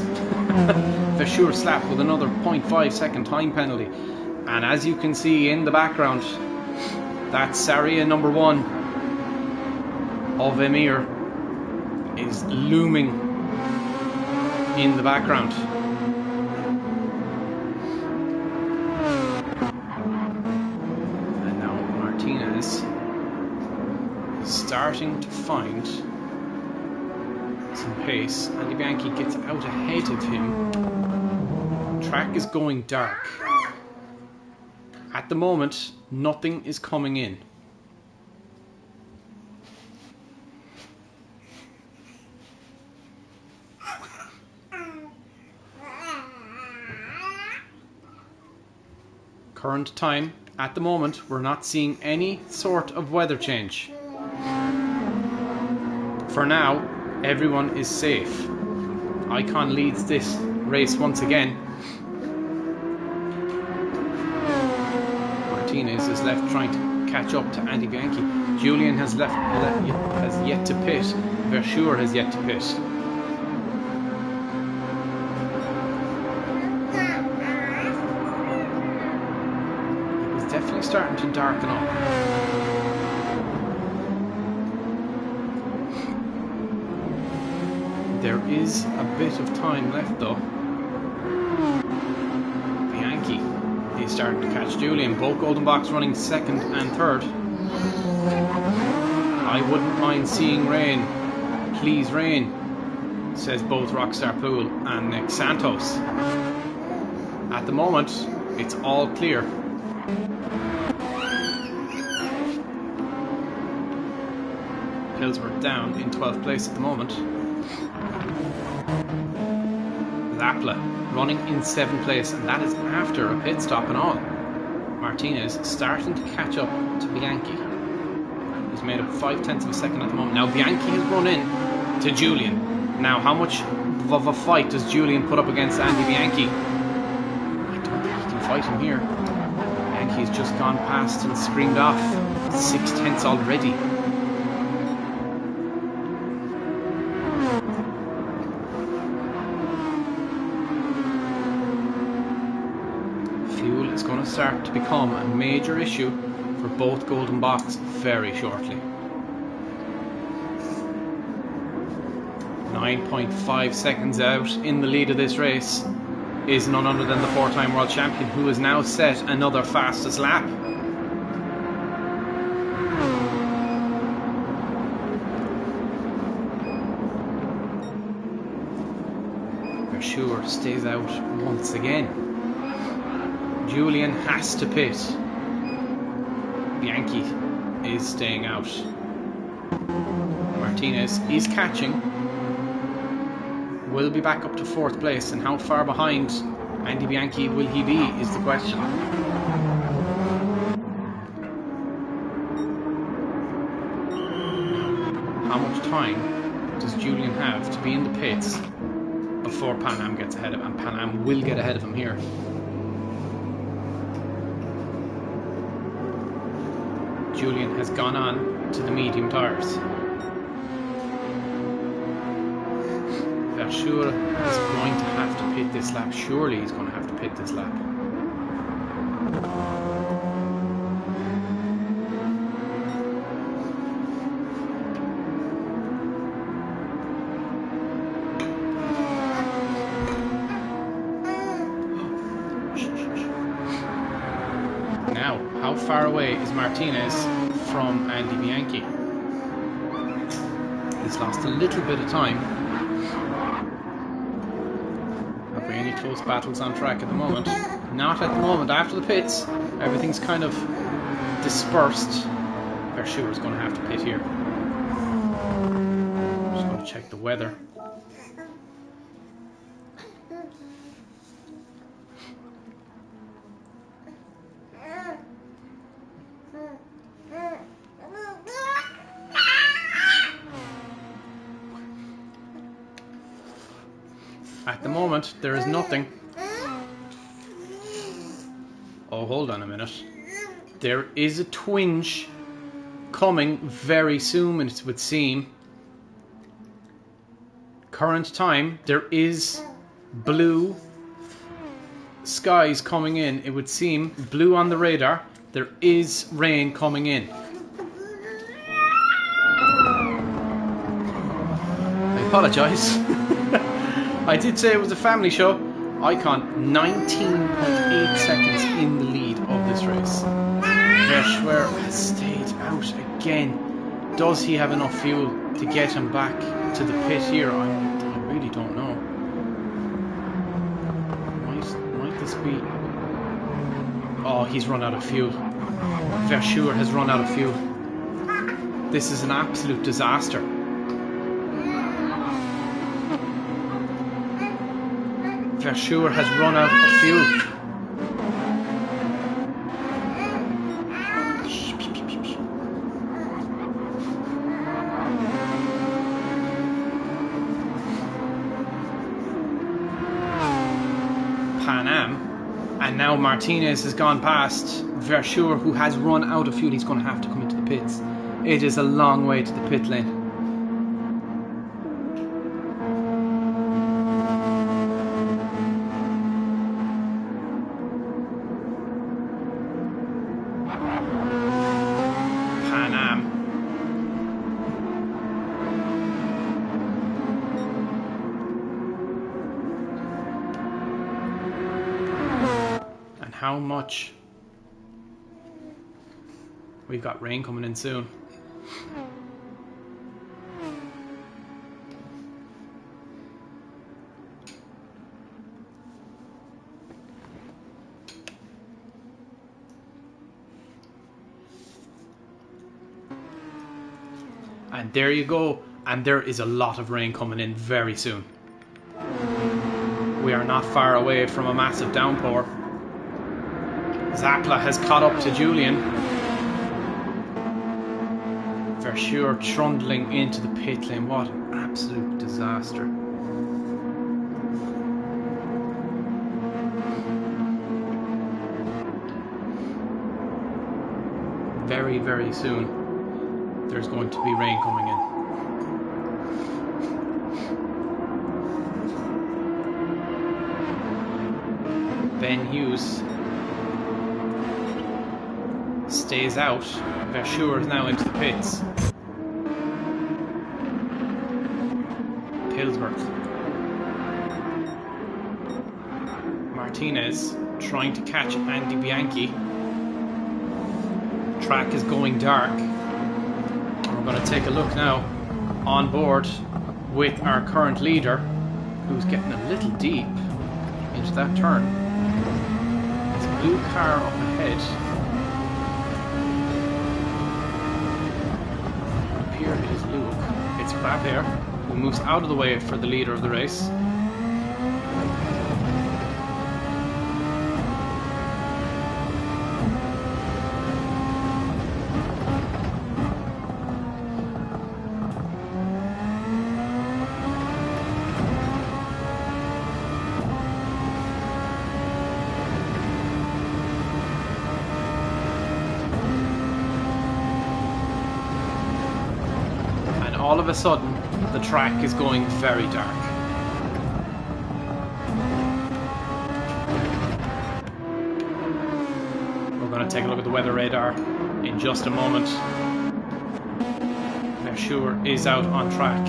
Verschure slap with another 0.5 second time penalty. And as you can see in the background, that Saria number 1 of Emir is looming in the background. And now Martinez is starting to find some pace. Andy Bianchi gets out ahead of him. Track is going dark. At the moment, nothing is coming in. Current time, at the moment, we're not seeing any sort of weather change. For now, everyone is safe. Icon leads this race once again. Martinez is left trying to catch up to Andy Bianchi. Julian has yet to pit. Verschure has yet to pit. It's definitely starting to darken up. There is a bit of time left though. Bianchi is starting to catch Julian. Both Golden Box running second and third. I wouldn't mind seeing rain. Please rain, says both Rockstar Pool and Nick Santos. At the moment, it's all clear. Pillsbury down in 12th place at the moment. Lapla running in 7th place, and that is after a pit stop and all. Martinez starting to catch up to Bianchi. He's made up 0.5 of a second at the moment. Now Bianchi has run in to Julian. Now how much of a fight does Julian put up against Andy Bianchi? I don't think he can fight him here. Bianchi's just gone past and screamed off. 0.6 already. Fuel is going to start to become a major issue for both Golden Box very shortly. 9.5 seconds out in the lead of this race is none other than the 4-time world champion, who has now set another fastest lap. Verschure stays out once again. Julian has to pit. Bianchi is staying out. Martinez is catching. Will be back up to 4th place, and how far behind Andy Bianchi will he be is the question. How much time does Julian have to be in the pits before Pan Am gets ahead of him? And Pan Am will get ahead of him here. Julian has gone on to the medium tyres. Verschure is going to have to pit this lap. Surely he's going to have to pit this lap. Now, how far away is Martinez from Andy Bianchi? He's lost a little bit of time. Have we any close battles on track at the moment? Not at the moment. After the pits, everything's kind of dispersed. Verschure is going to have to pit here. Just going to check the weather. At the moment, there is nothing. Oh, hold on a minute. There is a twinge coming very soon, it would seem. Current time, there is blue skies coming in. It would seem blue on the radar. There is rain coming in. I apologise. I did say it was a family show. Icon 19.8 seconds in the lead of this race. Verschwer has stayed out again. Does he have enough fuel to get him back to the pit here? I really don't know. Might this be... Oh, he's run out of fuel. Verschwer has run out of fuel. This is an absolute disaster. Verschwer has run out of fuel. Pan Am, and now Martinez has gone past Verschwer, who has run out of fuel. He's going to have to come into the pits. It is a long way to the pit lane. How much? We've got rain coming in soon. And there you go. And there is a lot of rain coming in very soon. We are not far away from a massive downpour. Zapla has caught up to Julian. Verschwer trundling into the pit lane. What an absolute disaster. Very, very soon there's going to be rain coming in. Ben Hughes stays out. Verschwer is now into the pits. Pillsbury. Martinez trying to catch Andy Bianchi. Track is going dark. We're going to take a look now on board with our current leader, who's getting a little deep into that turn. There's a blue car up ahead. Here it is Luke. It's Clapper who moves out of the way for the leader of the race. All of a sudden, the track is going very dark. We're going to take a look at the weather radar in just a moment. Verschwer is out on track,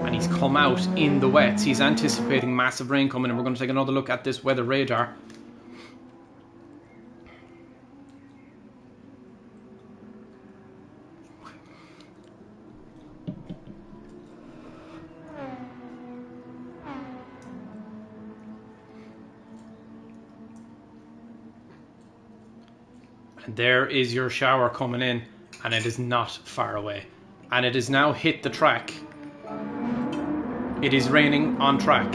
and he's come out in the wets. He's anticipating massive rain coming, and we're going to take another look at this weather radar. There is your shower coming in, and it is not far away. And it has now hit the track. It is raining on track.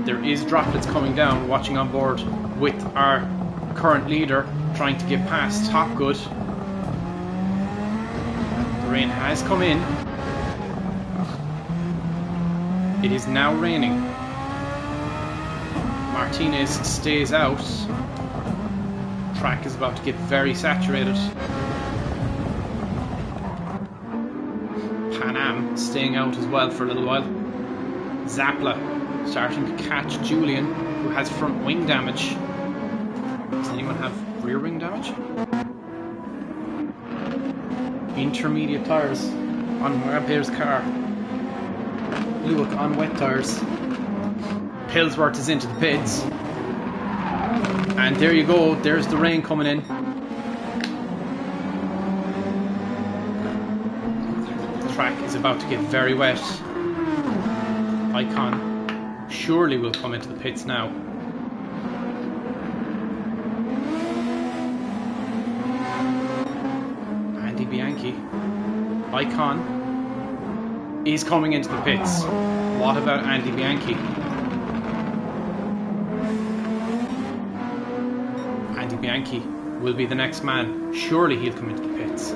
There is droplets coming down. Watching on board with our current leader, trying to get past Hopgood. The rain has come in. It is now raining. Martinez stays out. Track is about to get very saturated. Pan Am stays staying out as well for a little while. Zapla starting to catch Julian, who has front wing damage. Does anyone have rear wing damage? Intermediate tyres on Marabir's car. Luke on wet tyres. Pillsworth is into the pits. And there you go, there's the rain coming in. The track is about to get very wet. Icon surely will come into the pits now. Andy Bianchi. Icon is coming into the pits. What about Andy Bianchi? Andy Bianchi will be the next man. Surely he'll come into the pits.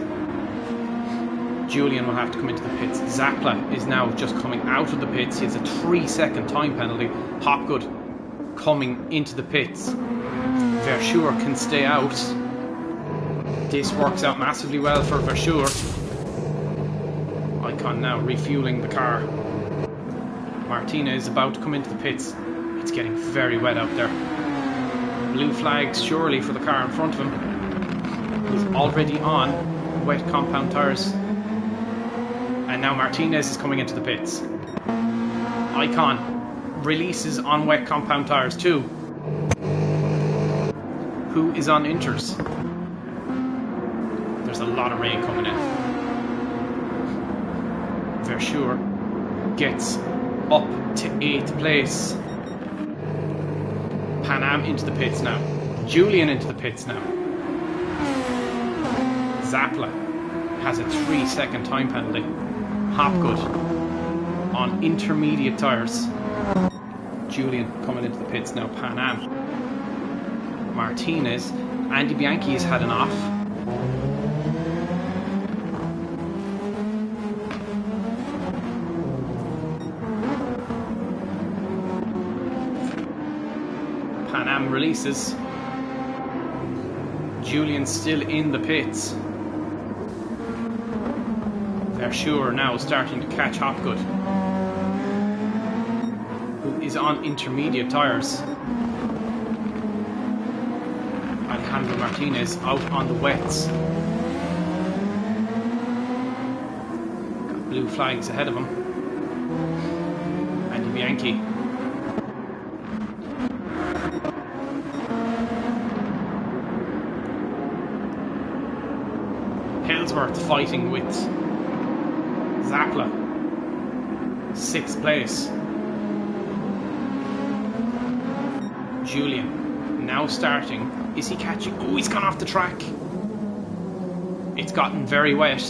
Julian will have to come into the pits. Zapla is now just coming out of the pits. He has a 3-second time penalty. Hopgood coming into the pits. Verschoor can stay out. This works out massively well for Verschoor. Icon now refueling the car. Martinez is about to come into the pits. It's getting very wet out there. Blue flags surely for the car in front of him. He's already on wet compound tyres. And now Martinez is coming into the pits. Icon releases on wet compound tyres too. Who is on inters? There's a lot of rain coming in. Verschoor gets up to 8th place. Pan Am into the pits now. Julian into the pits now. Zapla has a 3-second time penalty. Hopgood on intermediate tyres. Julian coming into the pits now. Pan Am. Martinez. Andy Bianchi has had an off. Pan Am releases. Julian still in the pits. Verschoor now starting to catch Hopgood, who is on intermediate tyres. Alejandro Martinez out on the wets. Got blue flags ahead of him. Andy Bianchi. Pillsworth fighting with Zapla. 6th place. Julian now starting. Is he catching? Oh, he's gone off the track. It's gotten very wet.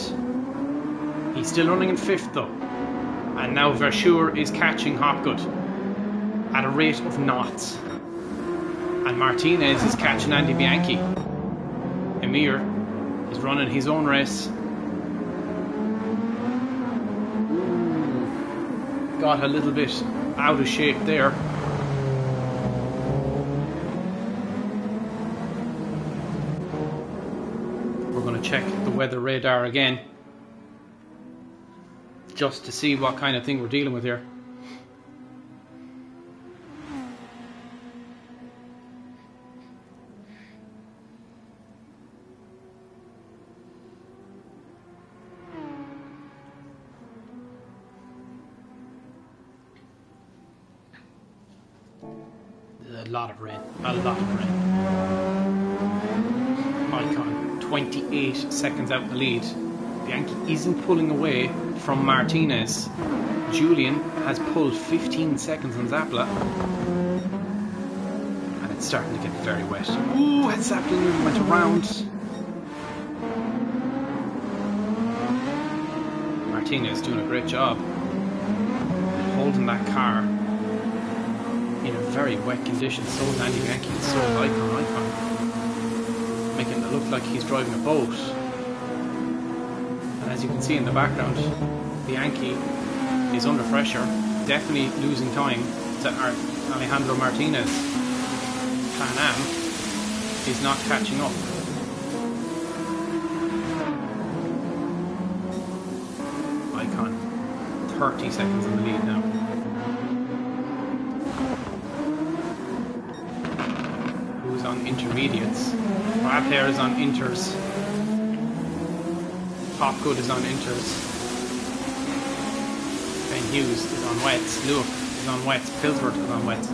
He's still running in 5th though. And now Verschoor is catching Hopgood at a rate of knots. And Martinez is catching Andy Bianchi. Emir is running his own race. Got a little bit out of shape there. We're going to check the weather radar again, just to see what kind of thing we're dealing with here. A lot of rain. Icon 28 seconds out in the lead. Bianchi isn't pulling away from Martinez. Julian has pulled 15 seconds on Zapla. And it's starting to get very wet. Ooh, that Zapla nearly went around. Martinez doing a great job holding that car in a very wet condition. So is Andy Bianchi, and so is Icon. Making it look like he's driving a boat. And as you can see in the background, Bianchi is under pressure, definitely losing time to Alejandro Martinez. Pan Am is not catching up. Icon 30 seconds in the lead now. Who's on intermediates? Brad Hare is on inters. Hopgood is on inters. Ben Hughes is on wets. Luke is on wets. Pillsworth is on wets.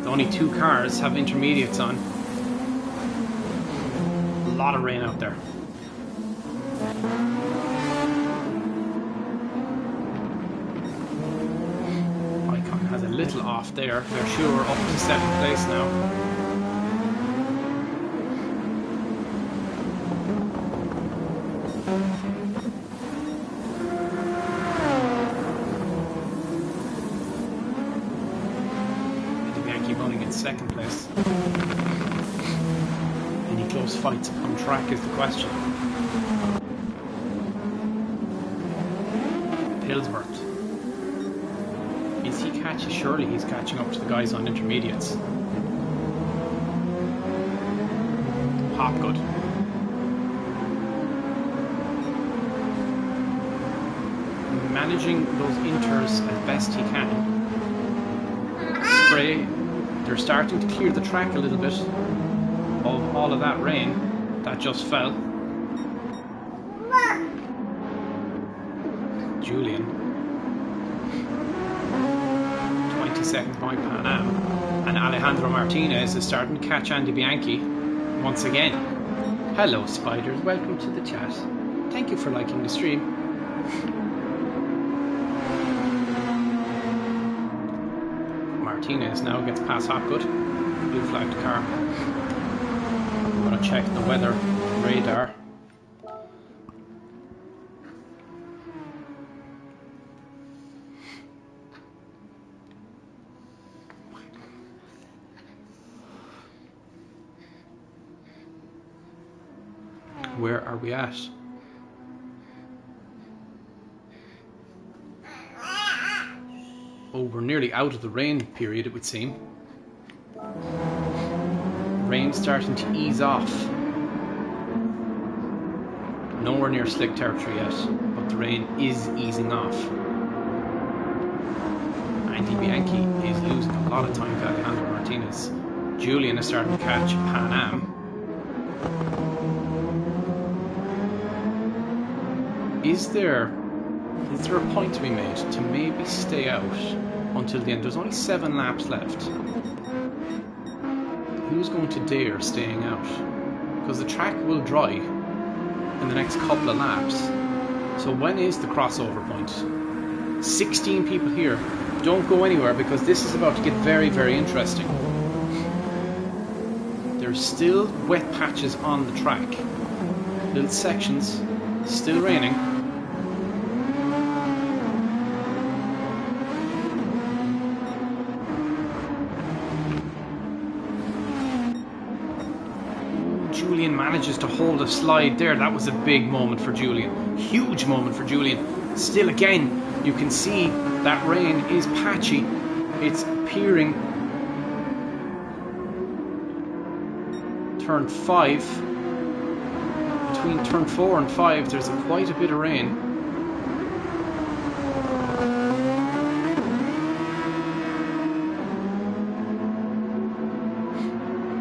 The only 2 cars have intermediates on. A lot of rain out there. Icon has a little off there. They're sure up to 7th place now. Running in 2nd place. Any close fights on track is the question. Pillsworth. Is he catching? Surely he's catching up to the guys on intermediates. Hopgood. Managing those inters as best he can. Spray. They're starting to clear the track a little bit of all of that rain that just fell. Julian. 20 seconds behind Pan Am. And Alejandro Martinez is starting to catch Andy Bianchi once again. Hello spiders, welcome to the chat. Thank you for liking the stream. Martinez now gets past Hopgood. Blue flagged car. I'm going to check the weather radar. Where are we at? Oh, we're nearly out of the rain period, it would seem. Rain starting to ease off. Nowhere near slick territory yet, but the rain is easing off. Andy Bianchi is losing a lot of time to Alejandro Martinez. Julian is starting to catch Pan Am. Is there a point to be made to maybe stay out until the end? There's only 7 laps left. Who's going to dare staying out? Because the track will dry in the next couple of laps. So when is the crossover point? 16 people here. Don't go anywhere because this is about to get very, very interesting. There's still wet patches on the track. Little sections. Still raining. Julian manages to hold a slide there. That was a big moment for Julian. Huge moment for Julian. Still again, you can see that rain is patchy. It's appearing. Turn 5. Between turn 4 and 5, there's quite a bit of rain.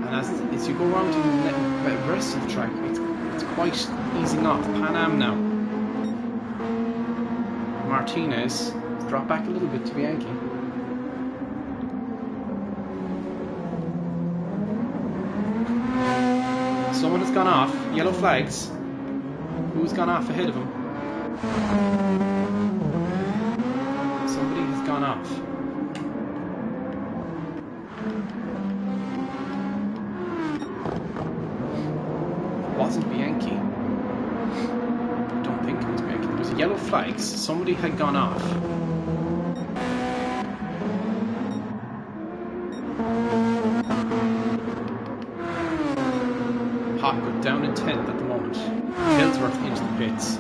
And as you go around to the rest of the track, it's quite easing off. Pan Am now. Martinez has dropped back a little bit to Bianchi. Someone has gone off. Yellow flags. Who's gone off ahead of him? Somebody has gone off. It wasn't Bianchi. I don't think it was Bianchi. There was yellow flags. Somebody had gone off. Hopgood down in 10th at the moment. Pillsworth into the pits.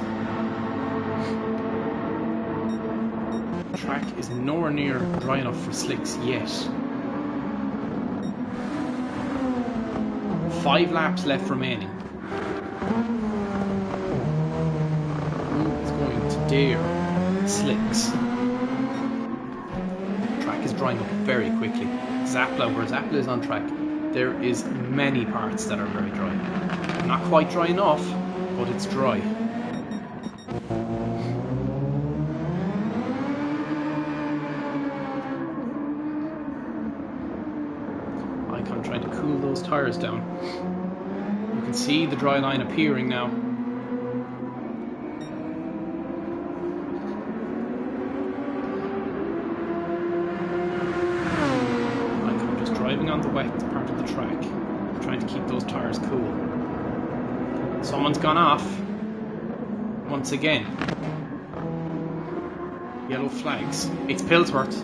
The track is nowhere near dry enough for slicks yet. 5 laps left remaining. Who is going to dare slicks? drying up very quickly. Zapla, where Zapla is on track, there is many parts that are very dry. Not quite dry enough, but it's dry. Icon trying to cool those tires down. You can see the dry line appearing now. Driving on the wet part of the track, trying to keep those tires cool. Someone's gone off once again. Yellow flags. It's Pillsworth.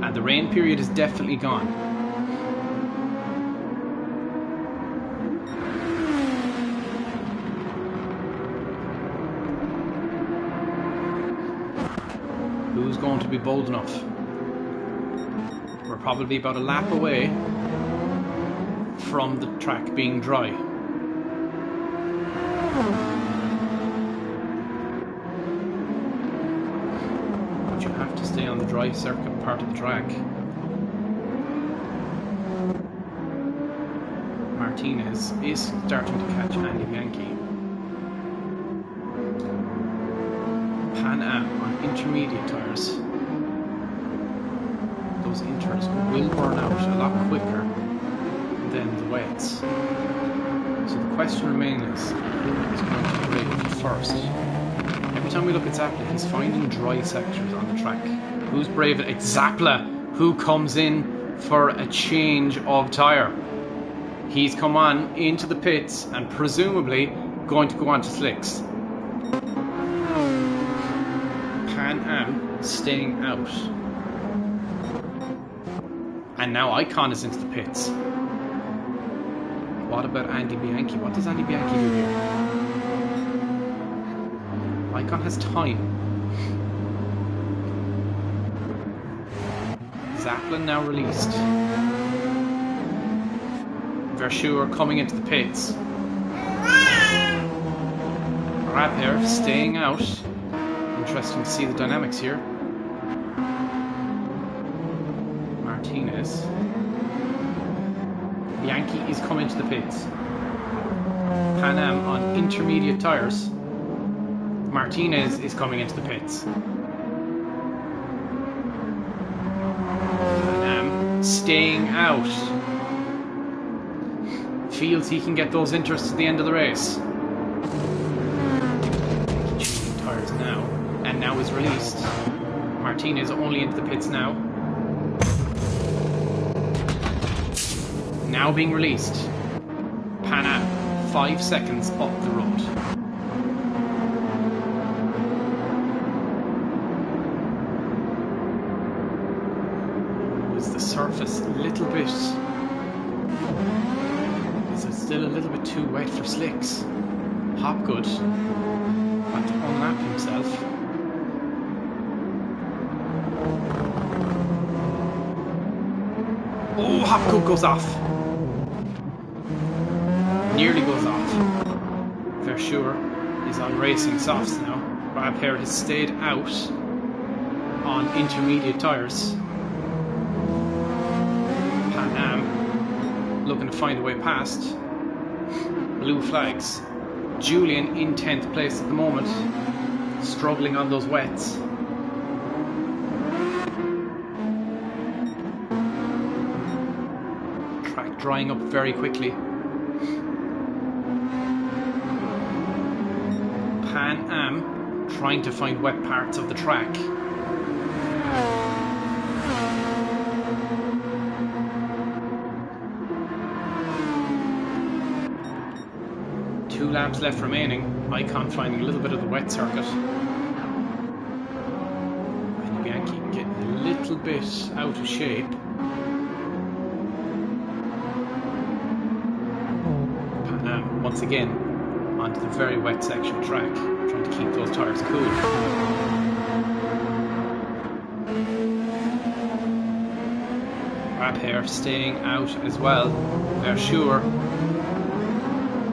And the rain period is definitely gone. Who's going to be bold enough? We're probably about a lap away from the track being dry. But you have to stay on the dry circuit part of the track. Martinez is starting to catch Andy Bianchi. Pan Am on intermediate tyres. Those inters will burn out a lot quicker than the wets. So the question remaining is, who is going to brake first? Every time we look at Zapla, he's finding dry sectors on the track. Who's brave? It's Zapla who comes in for a change of tyre. He's come on into the pits and presumably going to go on to slicks. Pan Am staying out. And now Icon is into the pits. What about Andy Bianchi? What does Andy Bianchi do here? Icon has time. Zaplin now released. Verschuur coming into the pits. Rapper staying out. Interesting to see the dynamics here. Martinez. Bianchi is coming to the pits. Pan Am on intermediate tyres. Martinez is coming into the pits. Pan Am staying out. Feels he can get those inters to the end of the race. Changing tyres now. And now is released. Martinez only into the pits now. Now being released. Pan Am 5 seconds up the road. Was the surface a little bit... Is it still a little bit too wet for slicks? Hopgood had to unlap himself. Oh, Hopgood goes off. Nearly goes off. Verschuur is on racing softs now. Rapper has stayed out on intermediate tyres. Pan Am looking to find a way past. Blue flags. Julian in 10th place at the moment, struggling on those wets. Track drying up very quickly. Pan Am trying to find wet parts of the track. Two laps left remaining. Icon finding a little bit of the wet circuit. And Bianchi getting a little bit out of shape. Pan Am once again onto the very wet section track, trying to keep those tyres cool. Rapper staying out as well. Verschuur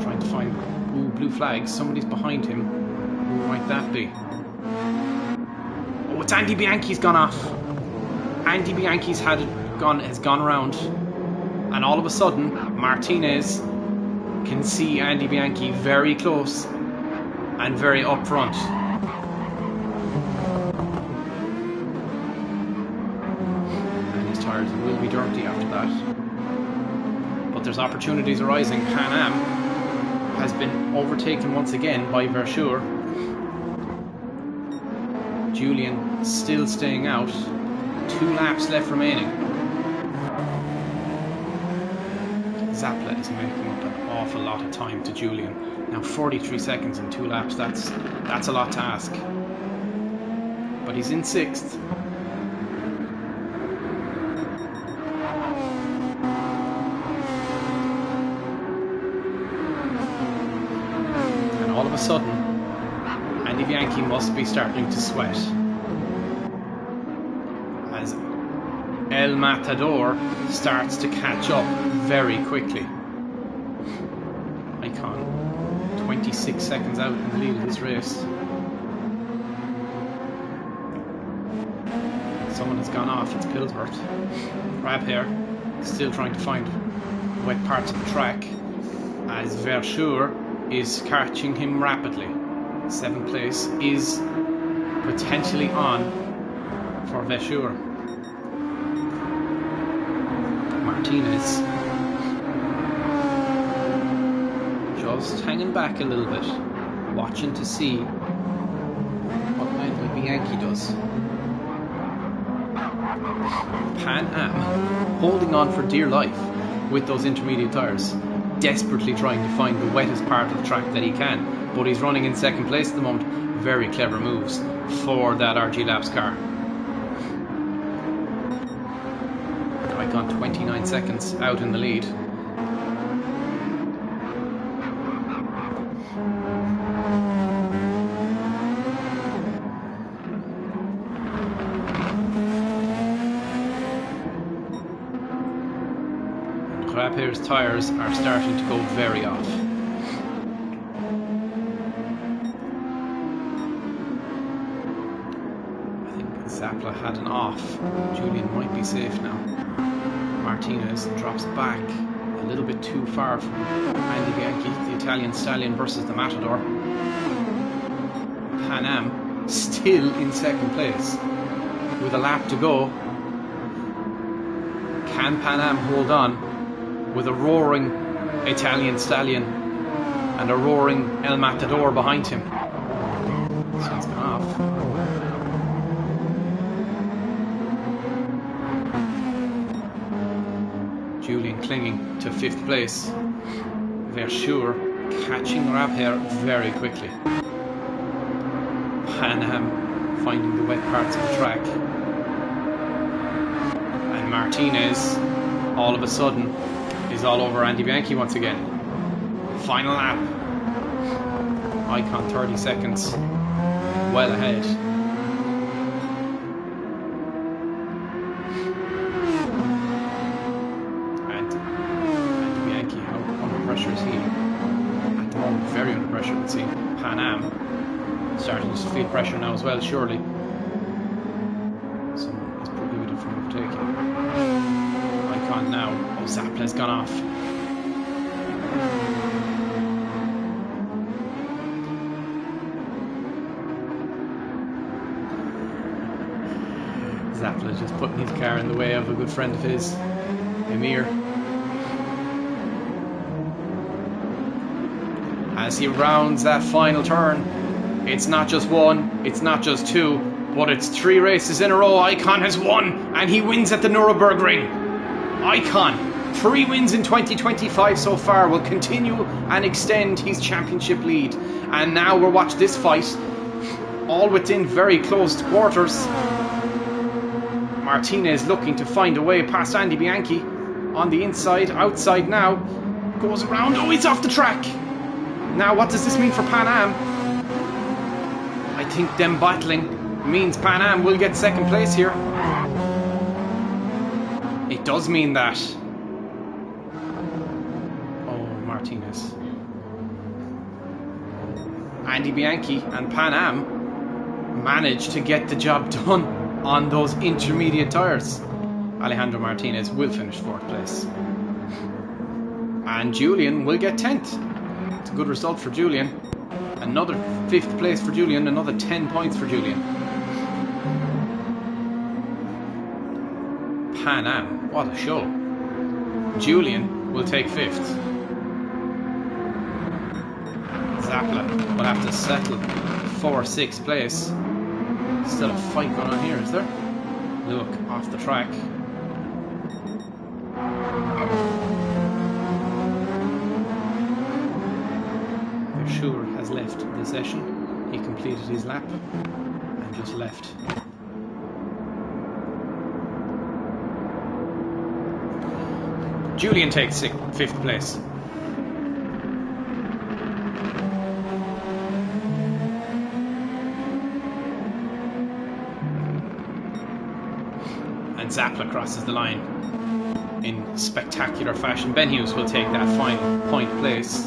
trying to find blue flags. Somebody's behind him. might that be? Oh, it's Andy Bianchi's gone off. Andy Bianchi's has gone around, and all of a sudden Martinez can see Andy Bianchi very close and very up front. And his tyres will be dirty after that. But there's opportunities arising. Pan Am has been overtaken once again by Verschoor. Julian still staying out. 2 laps left remaining. Zapla is making up an awful lot of time to Julian. Now 43 seconds in 2 laps, that's a lot to ask. But he's in 6th. And all of a sudden, Andy Bianchi must be starting to sweat. As El Matador starts to catch up very quickly. Icon, 26 seconds out in the lead of this race. Someone has gone off, it's Pillsworth. Grabher still trying to find wet parts of the track as Verschoor is catching him rapidly. 7th place is potentially on for Verschoor. Martinez just hanging back a little bit, watching to see what Andy Bianchi does. Pan Am holding on for dear life with those intermediate tyres, desperately trying to find the wettest part of the track that he can, but he's running in 2nd place at the moment. Very clever moves for that RG Labs car. Icon 29 seconds out in the lead. Grabher's tyres are starting to go very off. I think Zapla had an off. Julian might be safe now. Martinez drops back a little bit too far from Andy Bianchi, the Italian stallion versus the Matador. Pan Am still in 2nd place with a lap to go. Can Pan Am hold on with a roaring Italian stallion and a roaring El Matador behind him? This one's gone off. Julian clinging to 5th place. Verschoor catching Grabher very quickly. Pan Am finding the wet parts of the track. And Martinez, all of a sudden, is all over Andy Bianchi once again. Final lap. Icon 30 seconds. Well ahead. And Andy Bianchi, how under pressure is he? At the moment, very under pressure, let's see. Pan Am starting to feel pressure now as well, surely. Someone is prohibited from overtaking. Icon now. Oh, Zapla's gone off. Zapla just putting his car in the way of a good friend of his, Emir. As he rounds that final turn, it's not just 1, it's not just 2, but it's 3 races in a row. Icon has won, and he wins at the Nürburgring. Icon, 3 wins in 2025 so far, will continue and extend his championship lead. And now we'll watch this fight, all within very close quarters. Martinez looking to find a way past Andy Bianchi on the inside, outside now, goes around. Oh, he's off the track. Now what does this mean for Pan Am? I think them battling means Pan Am will get 2nd place here. It does mean that. Oh, Martinez. Andy Bianchi and Pan Am managed to get the job done on those intermediate tyres. Alejandro Martinez will finish 4th place. And Julian will get 10th. It's a good result for Julian. Another 5th place for Julian, another 10 points for Julian. Pan Am, what a show. Julian will take 5th. Zapla will have to settle for 6th place. Still a fight going on here, is there? Look, off the track. Verschoor has left the session. He completed his lap and just left. Julian takes 5th place. And Zapla crosses the line in spectacular fashion. Ben Hughes will take that final point place.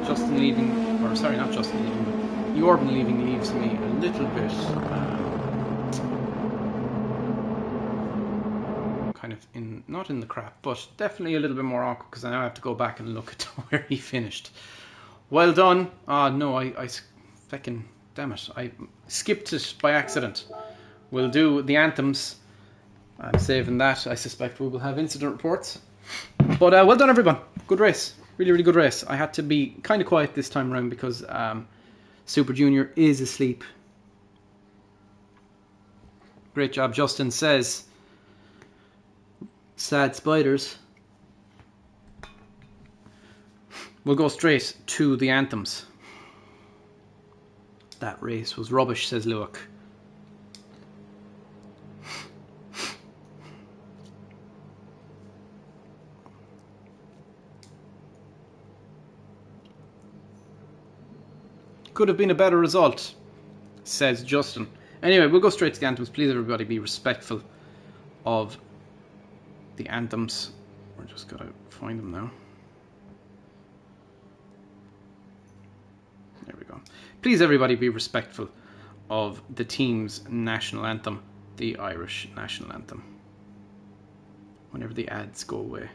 Justin leaving, or sorry, not Justin leaving, but Jordan leaving leaves me a little bit kind of not in the crap, but definitely a little bit more awkward because I now have to go back and look at where he finished. Well done. No, I fucking damn it, I skipped it by accident. We'll do the anthems. I'm saving that. I suspect we will have incident reports. But well done, everyone. Good race. Really, really good race. I had to be kind of quiet this time around because Super Junior is asleep. Great job, Justin says. Sad spiders. We'll go straight to the anthems. That race was rubbish, says Luke. Could have been a better result, says Justin. Anyway, we'll go straight to the anthems. Please, everybody, be respectful of the anthems. We're just gotta find them now. There we go. Please, everybody, be respectful of the team's national anthem, the Irish national anthem. Whenever the ads go away.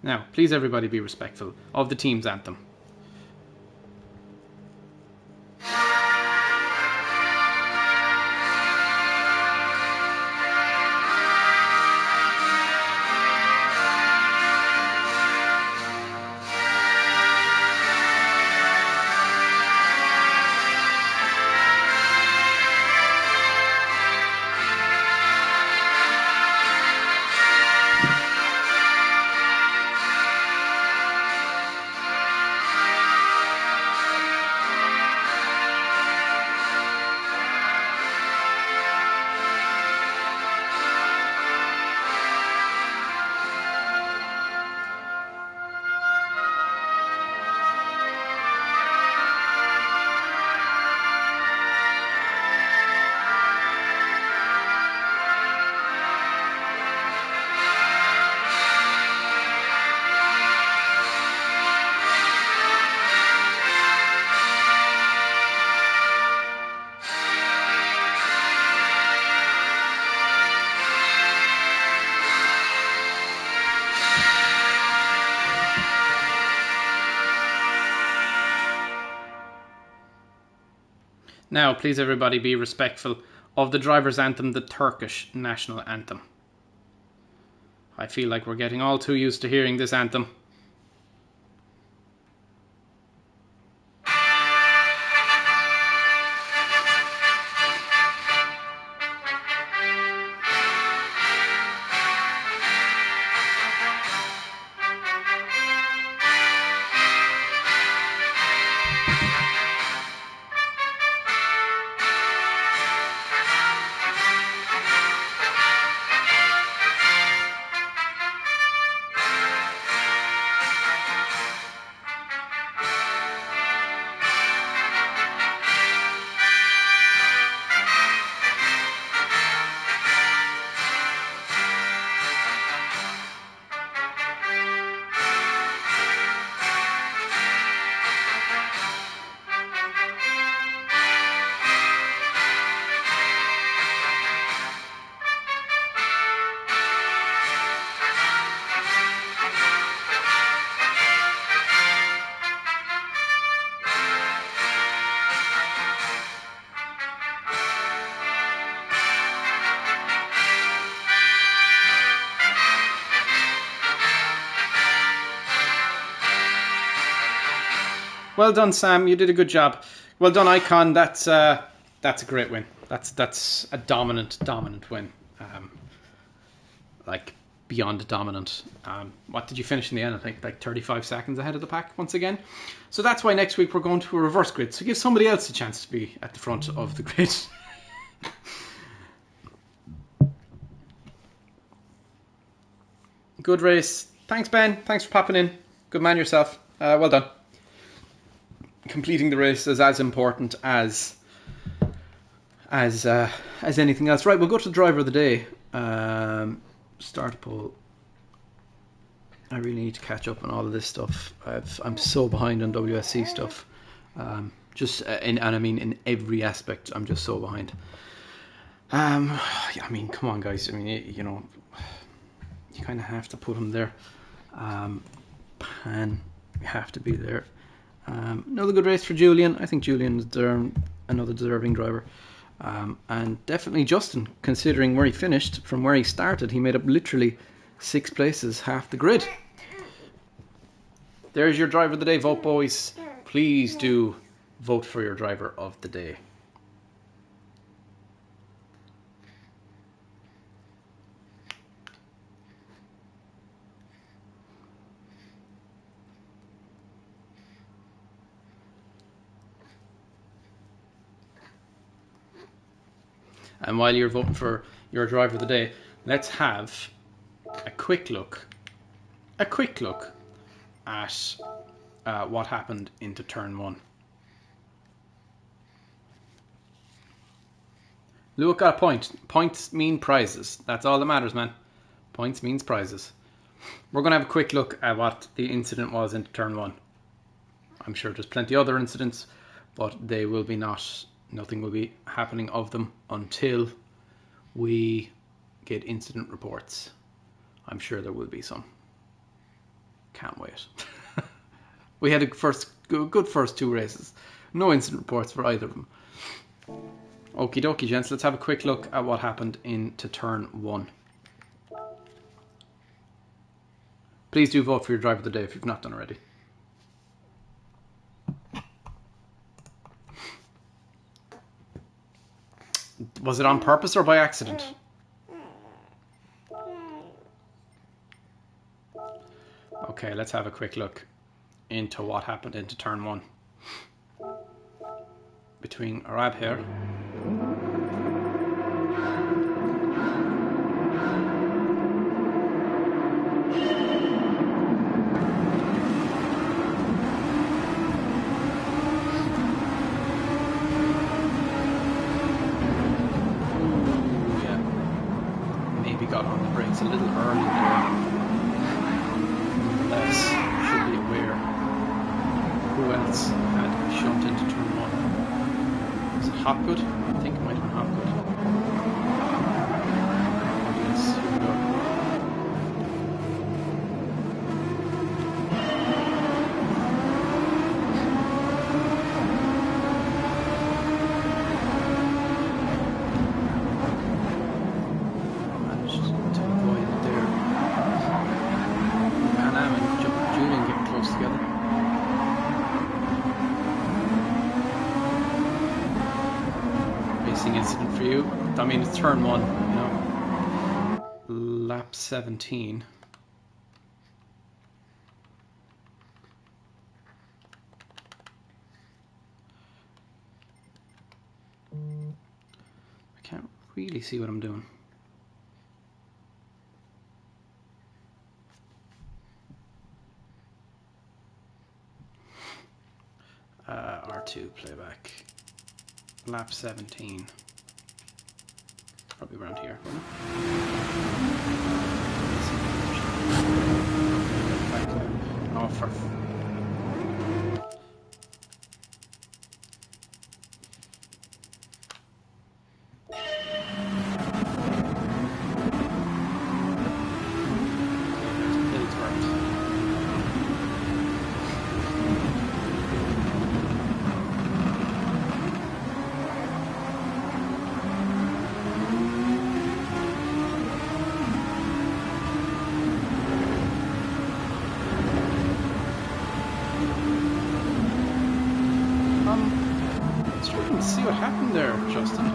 Now, please, everybody, be respectful of the team's anthem. Now, please, everybody, be respectful of the driver's anthem, the Turkish national anthem. I feel like we're getting all too used to hearing this anthem. Well done, Sam. You did a good job. Well done, Icon. That's a great win. That's a dominant win. Like beyond dominant. What did you finish in the end? I think like 35 seconds ahead of the pack once again. So that's why next week we're going to a reverse grid. So give somebody else a chance to be at the front of the grid. Good race. Thanks, Ben. Thanks for popping in. Good man yourself. Well done. Completing the race is as important as anything else. Right, we'll go to the driver of the day. Start poll. I really need to catch up on all of this stuff. I'm so behind on WSC stuff. And I mean in every aspect, I'm just so behind. I mean, come on, guys. I mean, you know, you kind of have to put him there. Pan, you have to be there. Another good race for Julian. I think Julian is another deserving driver. And definitely Justin, considering where he finished from where he started. He made up literally 6 places, half the grid. There's your driver of the day. Vote, boys. Please do vote for your driver of the day. And while you're voting for your driver of the day, let's have a quick look at what happened into turn 1. Luke got a point. Points mean prizes. That's all that matters, man. Points means prizes. We're going to have a quick look at what the incident was into turn 1. I'm sure there's plenty of other incidents, but they will be nothing will be happening of them until we get incident reports. I'm sure there will be some. Can't wait. We had a good first 2 races. No incident reports for either of them. Okie dokie, gents. Let's have a quick look at what happened into turn 1. Please do vote for your driver of the day if you've not done already. Was it on purpose or by accident? Okay, let's have a quick look into what happened into turn 1 between Arab here. Got on the brakes a little early there. Nonetheless, should be aware who else had shunted into turn 1. Was it Hopgood? I think it might have been Hopgood. Oh yes, here we go. Incident for you. I mean, it's turn 1, you know. Lap 17. I can't really see what I'm doing. R2 playback. Lap 17. Probably around here. Oh, for... what happened there, Justin.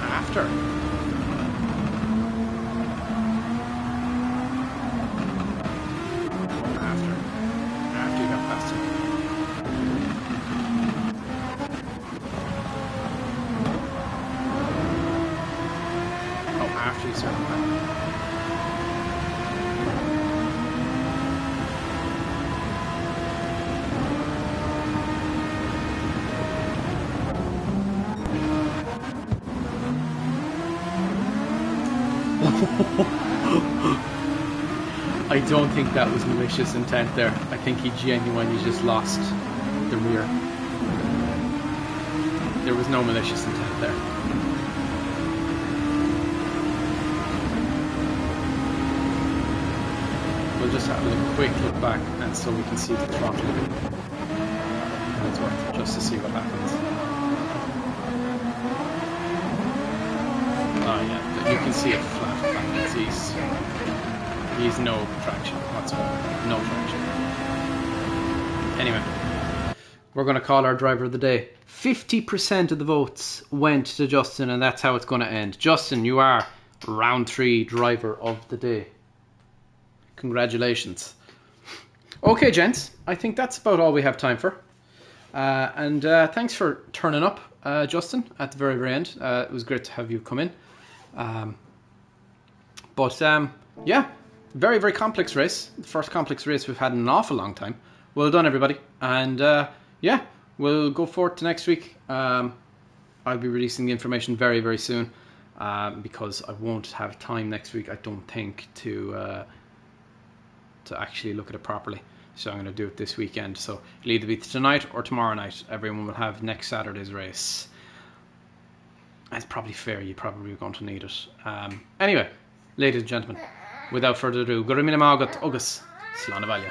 After. After you got past him. Oh, after you circle back. I don't think that was malicious intent there. I think he genuinely just lost the rear. There was no malicious intent there. We'll just have a quick look back and so we can see the throttle again. And it's worth it just to see what happens. Oh yeah, you can see it flat back. He's no traction whatsoever. No traction. Anyway, we're going to call our driver of the day. 50% of the votes went to Justin, and that's how it's going to end. Justin, you are round 3 driver of the day. Congratulations. Okay, gents, I think that's about all we have time for. And thanks for turning up, Justin, at the very, very end. It was great to have you come in. Yeah, very, very complex race. The first complex race we've had in an awful long time. Well done, everybody. And yeah, we'll go forward to next week. I'll be releasing the information very, very soon because I won't have time next week, I don't think, to actually look at it properly. So I'm going to do it this weekend. So it'll either be tonight or tomorrow night. Everyone will have next Saturday's race. That's probably fair. You're probably going to need it. Anyway, ladies and gentlemen, without further ado, Gorimina Magat Ugus Slana Valja.